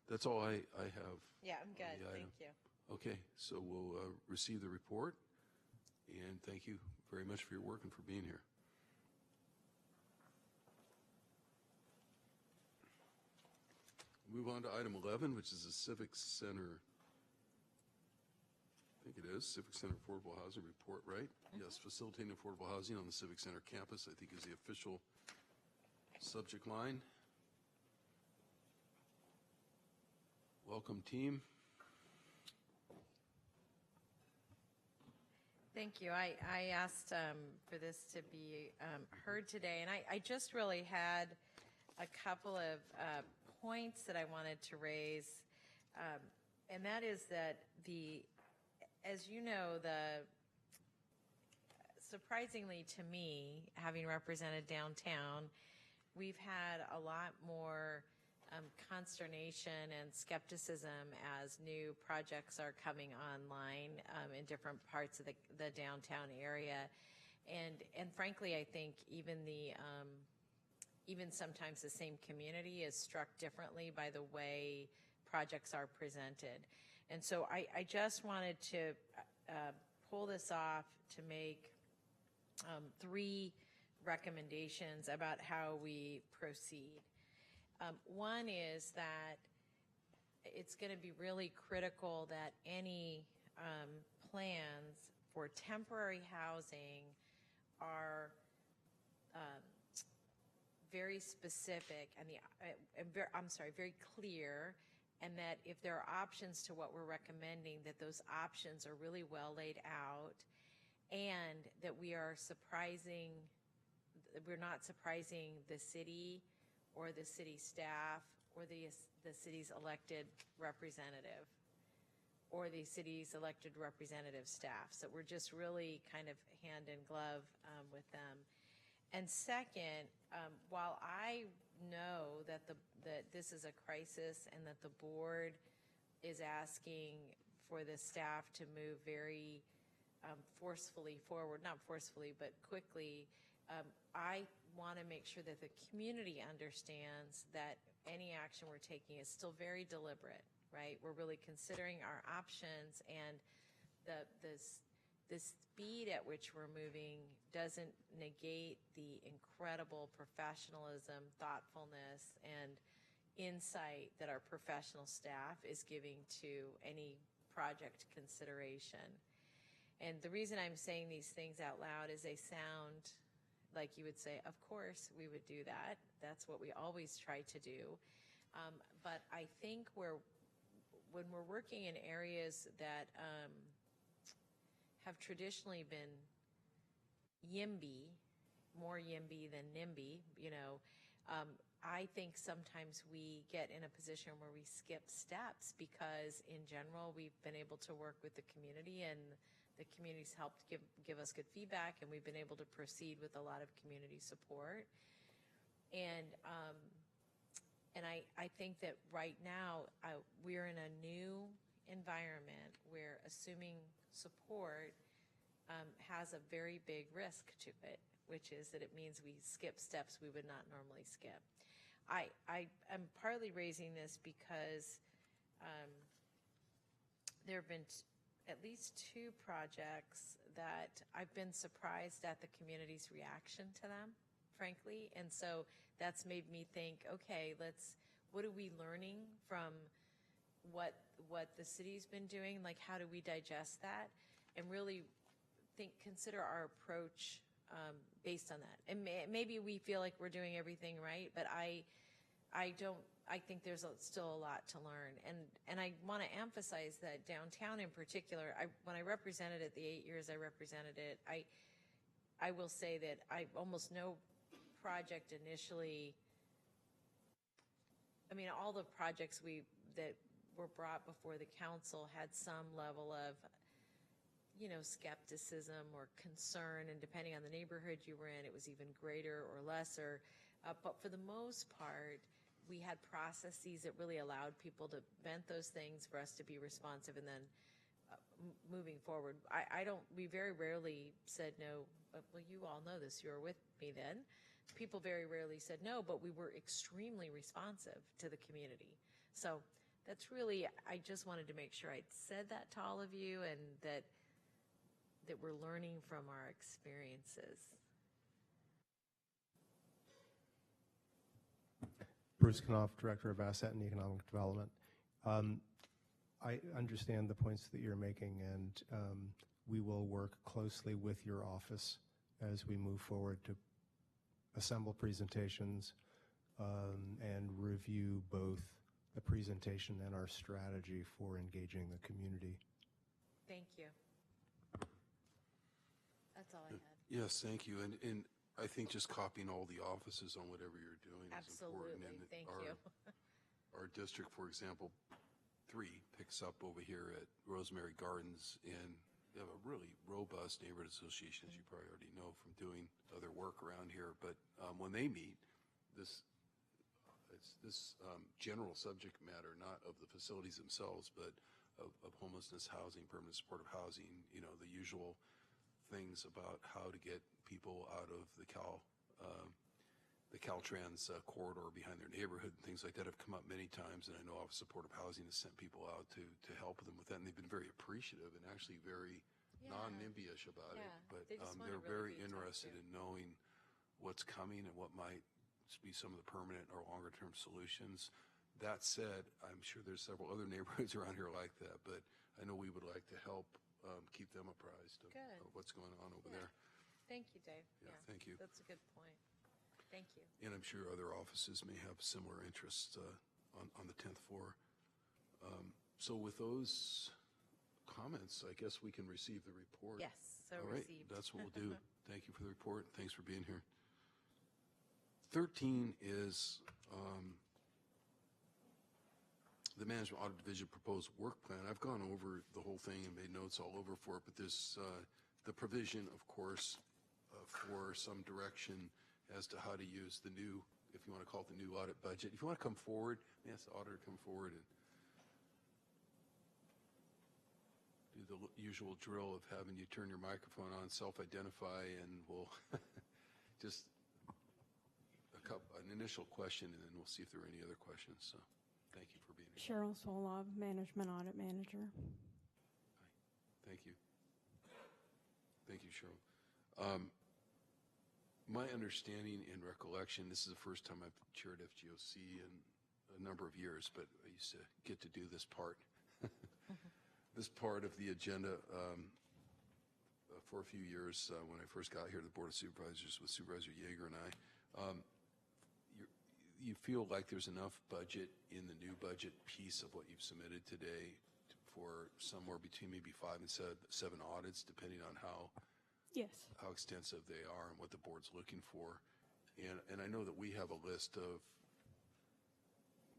That's all I have. Yeah, I'm good. Thank you. Okay, so we'll receive the report, and thank you very much for your work and for being here. Move on to item 11, which is the Civic Center. I think it is Civic Center Affordable Housing Report, right? Yes, facilitating affordable housing on the Civic Center campus, I think, is the official subject line. Welcome, team. Thank you. I asked for this to be heard today, and I just really had a couple of points that I wanted to raise, and that is that as you know, surprisingly to me, having represented downtown, we've had a lot more consternation and skepticism as new projects are coming online in different parts of the downtown area, and frankly, I think even sometimes the same community is struck differently by the way projects are presented. And so I just wanted to pull this off to make 3 recommendations about how we proceed. One is that it's going to be really critical that any plans for temporary housing are very specific and very clear, and that if there are options to what we're recommending, that those options are really well laid out, and that we're not surprising the city or the city staff or the city's elected representative or the city's elected representative staff. So we're just really kind of hand in glove with them. And second, while I know that this is a crisis and that the board is asking for the staff to move very forcefully forward, not forcefully, but quickly, I want to make sure that the community understands that any action we're taking is still very deliberate, right? We're really considering our options, and the speed at which we're moving doesn't negate the incredible professionalism, thoughtfulness, and insight that our professional staff is giving to any project consideration. And the reason I'm saying these things out loud is they sound like you would say, of course we would do that. That's what we always try to do. But I think when we're working in areas that have traditionally been YIMBY, more YIMBY than NIMBY, I think sometimes we get in a position where we skip steps because in general, we've been able to work with the community and the community's helped give us good feedback, and we've been able to proceed with a lot of community support. And I think that right now we're in a new environment where assuming support has a very big risk to it, which is that it means we skip steps we would not normally skip. I'm partly raising this because there have been at least 2 projects that I've been surprised at the community's reaction to them, frankly. And so that's made me think, okay, what are we learning from what the city's been doing? Like, how do we digest that? And really consider our approach based on that. And maybe we feel like we're doing everything right, but I think there's still a lot to learn. And I want to emphasize that downtown in particular, when I represented it, the 8 years I represented it, I will say that almost no project initially, I mean, all the projects that were brought before the council had some level of, skepticism or concern, and depending on the neighborhood you were in, it was even greater or lesser. But for the most part, we had processes that really allowed people to vent those things for us to be responsive and then moving forward. We very rarely said no. Well, you all know this. You were with me then. People very rarely said no, but we were extremely responsive to the community. So that's really, I just wanted to make sure I said that to all of you, and that we're learning from our experiences. Bruce Knopf, Director of Asset and Economic Development. I understand the points that you're making, and we will work closely with your office as we move forward to assemble presentations and review both the presentation and our strategy for engaging the community. Thank you. That's all I had. Yes, thank you. And I think just copying all the offices on whatever you're doing is important. Absolutely. And thank you. Our district, for example, 3 picks up over here at Rosemary Gardens, and we have a really robust neighborhood association, as you probably already know from doing other work around here. But when they meet, it's this general subject matter, not of the facilities themselves, but of homelessness, housing, permanent supportive housing, the usual things about how to get people out of the Caltrans corridor behind their neighborhood and things like that have come up many times. And I know Office of Supportive Housing has sent people out to help them with that, and they've been very appreciative and actually very non-NIMBY-ish about it. But they're very interested in knowing what's coming and what might be some of the permanent or longer-term solutions. That said, I'm sure there's several other neighborhoods around here like that, but I know we would like to help keep them apprised of what's going on over there. Thank you, Dave. Yeah, thank you. That's a good point. Thank you. And I'm sure other offices may have similar interests on the 10th floor. So with those comments, I guess we can receive the report. Yes, so all right, received. that's what we'll do. Thank you for the report. Thanks for being here. 13 is the Management Audit Division proposed work plan. I've gone over the whole thing and made notes all over for it, but there's the provision, of course, for some direction as to how to use the new, if you want to call it the new audit budget. If you want to come forward, ask the auditor to come forward and do the usual drill of having you turn your microphone on, self-identify, and we'll just an initial question, and then we'll see if there are any other questions. So thank you for being here. Cheryl Solov, Management Audit Manager. Hi. Thank you. Thank you, Cheryl. My understanding and recollection, this is the first time I've chaired FGOC in a number of years, but I used to get to do this part, this part of the agenda for a few years when I first got here to the Board of Supervisors with Supervisor Yeager and I. You feel like there's enough budget in the new budget piece of what you've submitted today for somewhere between maybe 5 and 7 audits, depending on how extensive they are and what the board's looking for. And I know that we have a list of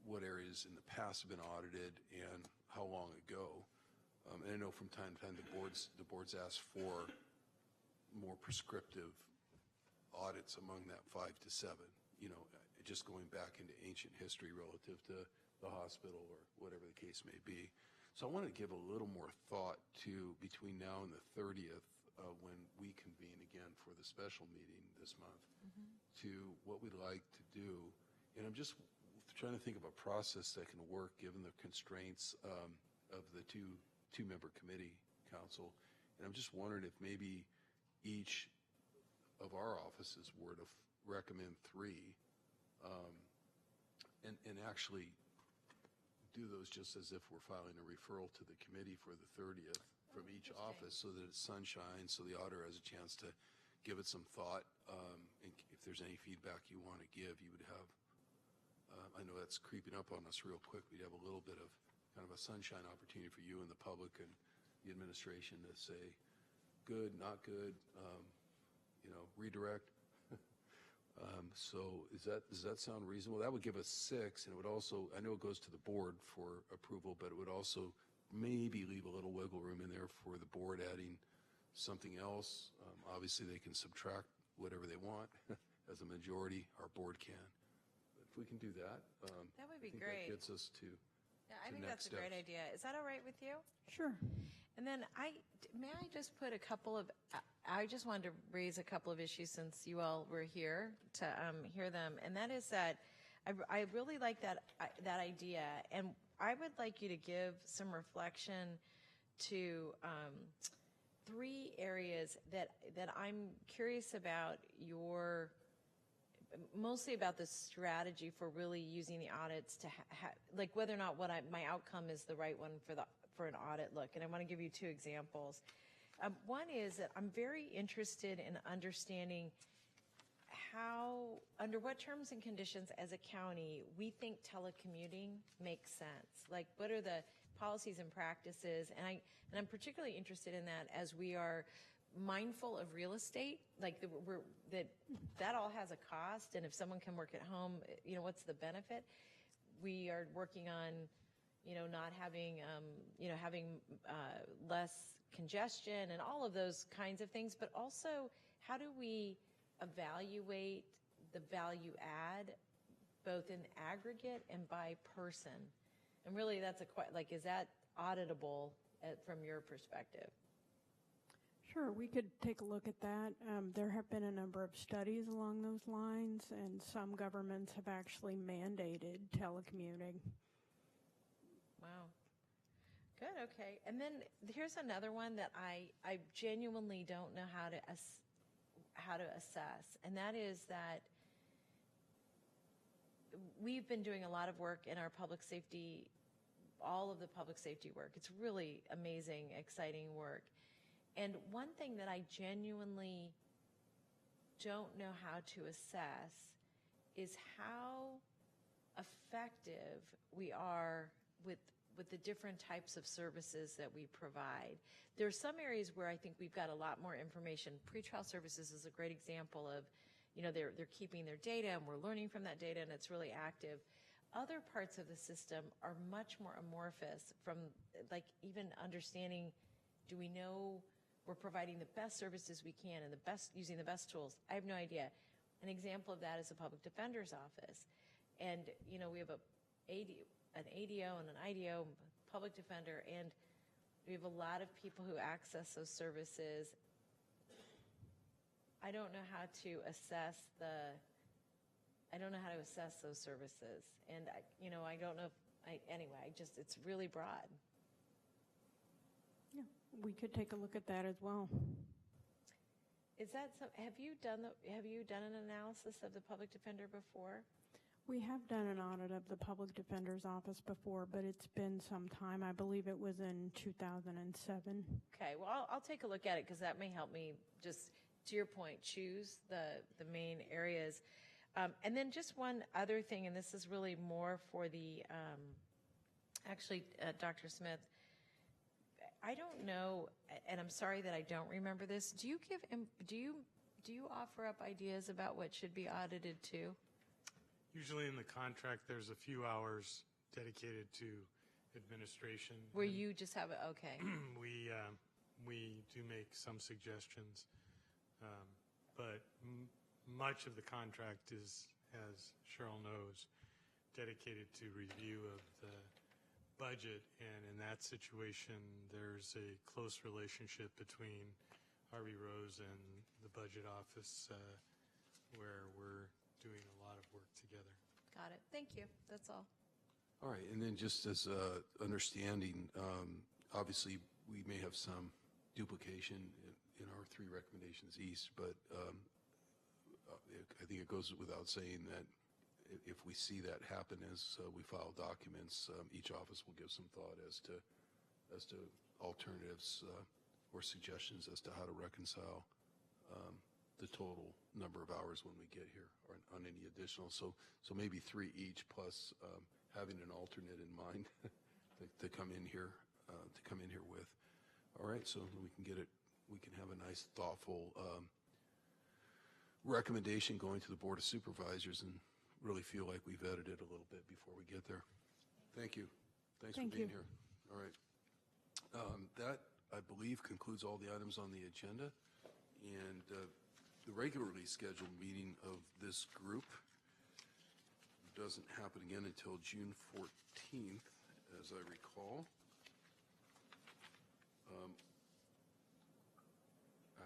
what areas in the past have been audited and how long ago. And I know from time to time the boards ask for more prescriptive audits among that 5 to 7, just going back into ancient history relative to the hospital or whatever the case may be. So I want to give a little more thought to between now and the 30th, when we convene again for the special meeting this month, to what we'd like to do. And I'm just trying to think of a process that can work given the constraints of the two-member committee council. And I'm just wondering if maybe each of our offices were to recommend 3 and actually do those just as if we're filing a referral to the committee for the 30th from each office, so that it's sunshine, so the auditor has a chance to give it some thought. And if there's any feedback you want to give, you would have, I know that's creeping up on us real quick, we'd have a little bit of kind of a sunshine opportunity for you and the public and the administration to say, good, not good, redirect. So does that sound reasonable? That would give us 6, and it would also, I know it goes to the board for approval, but it would also maybe leave a little wiggle room in there for the board adding something else. Obviously, they can subtract whatever they want as a majority. Our board can. But if we can do that, that would be I think great. That gets us to I think that's a great idea. Is that all right with you? Sure. And then may I just put I just wanted to raise a couple of issues since you all were here to hear them. And that is that I really like that idea. And I would like you to give some reflection to 3 areas that I'm curious about mostly about the strategy for really using the audits to like whether or not my outcome is the right one for an audit look. And I want to give you 2 examples. One is that I'm very interested in understanding under what terms and conditions as a county we think telecommuting makes sense. Like, what are the policies and practices? And I'm particularly interested in that as we are mindful of real estate, like that all has a cost, and if someone can work at home, what's the benefit? We are working on, not having, having less congestion and all of those kinds of things, but also how do we evaluate the value add both in aggregate and by person? And really that's is that auditable from your perspective? Sure, we could take a look at that. There have been a number of studies along those lines, and some governments have actually mandated telecommuting. Wow. Good, okay. And then here's another one that I genuinely don't know how to assess, and that is that we've been doing a lot of work in our public safety, all of the public safety work. It's really amazing, exciting work. And one thing that I genuinely don't know how to assess is how effective we are with the different types of services that we provide. There are some areas where I think we've got a lot more information. Pretrial services is a great example of, they're keeping their data and we're learning from that data and it's really active. Other parts of the system are much more amorphous, from like even understanding, do we know we're providing the best services we can and using the best tools? I have no idea. An example of that is the public defender's office. And, we have an ADO and an IDO, public defender, and we have a lot of people who access those services. I don't know how to assess those services. And, I don't know it's really broad. Yeah, we could take a look at that as well. Is that have you done an analysis of the public defender before? We have done an audit of the public defender's office before, but it's been some time. I believe it was in 2007. Okay, well, I'll take a look at it because that may help me just, to your point, choose the main areas. And then just one other thing, and this is really more for the, Dr. Smith, I don't know, and I'm sorry that I don't remember this. Do you offer up ideas about what should be audited too? Usually in the contract, there's a few hours dedicated to administration. Where you just have it, okay. We do make some suggestions, but much of the contract is, as Cheryl knows, dedicated to review of the budget, and in that situation, there's a close relationship between Harvey Rose and the budget office where we're doing a lot of work together. Got it. Thank you. That's all. All right, and then just as understanding, obviously we may have some duplication in our three recommendations east, but I think it goes without saying that if we see that happen as we file documents, each office will give some thought as to alternatives or suggestions as to how to reconcile the total number of hours when we get here on any additional. So maybe 3 each plus having an alternate in mind to come in here with. All right, so we can get it. We can have a nice, thoughtful recommendation going to the Board of Supervisors and really feel like we vetted it a little bit before we get there. Thank you. Thanks for being here. All right. That, I believe, concludes all the items on the agenda. And the regularly scheduled meeting of this group doesn't happen again until June 14th, as I recall.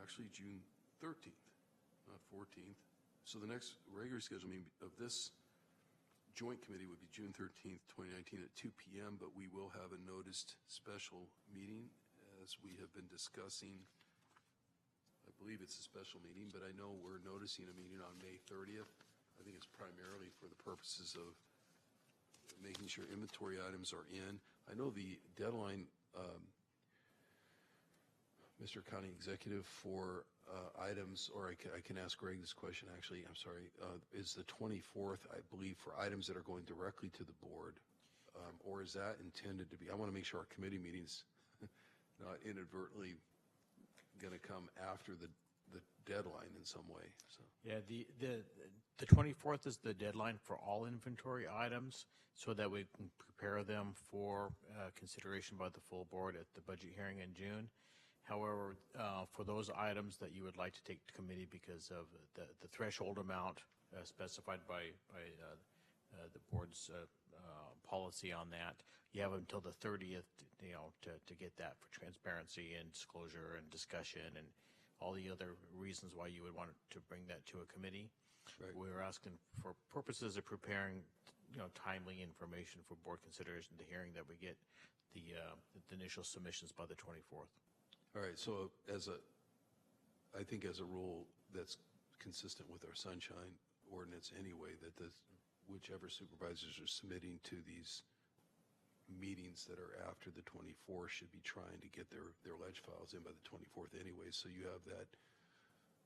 Actually, June 13th, not 14th. So the next regular scheduled meeting of this joint committee would be June 13th, 2019 at 2 p.m., but we will have a noticed special meeting as we have been discussing. I believe it's a special meeting, but I know we're noticing a meeting on May 30th. I think it's primarily for the purposes of making sure inventory items are in. I know the deadline, Mr. County Executive, for items, or I can ask Greg this question actually, I'm sorry, is the 24th, I believe, for items that are going directly to the board, or is that intended to be, I want to make sure our committee meetings not inadvertently going to come after the deadline in some way. So. Yeah, the 24th is the deadline for all inventory items so that we can prepare them for consideration by the full board at the budget hearing in June. However, for those items that you would like to take to committee because of the threshold amount specified by the board's policy on that, you have until the 30th, to get that for transparency and disclosure and discussion and all the other reasons why you would want to bring that to a committee. Right. We're asking for purposes of preparing, timely information for board consideration, the hearing, that we get the initial submissions by the 24th. All right, so I think as a rule that's consistent with our sunshine ordinance anyway, that whichever supervisors are submitting to these meetings that are after the 24th should be trying to get their ledge files in by the 24th anyway, so you have that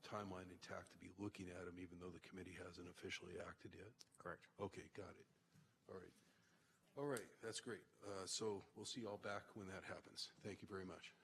timeline intact to be looking at them even though the committee hasn't officially acted yet? Correct. Okay, got it. All right, that's great. So we'll see you all back when that happens. Thank you very much.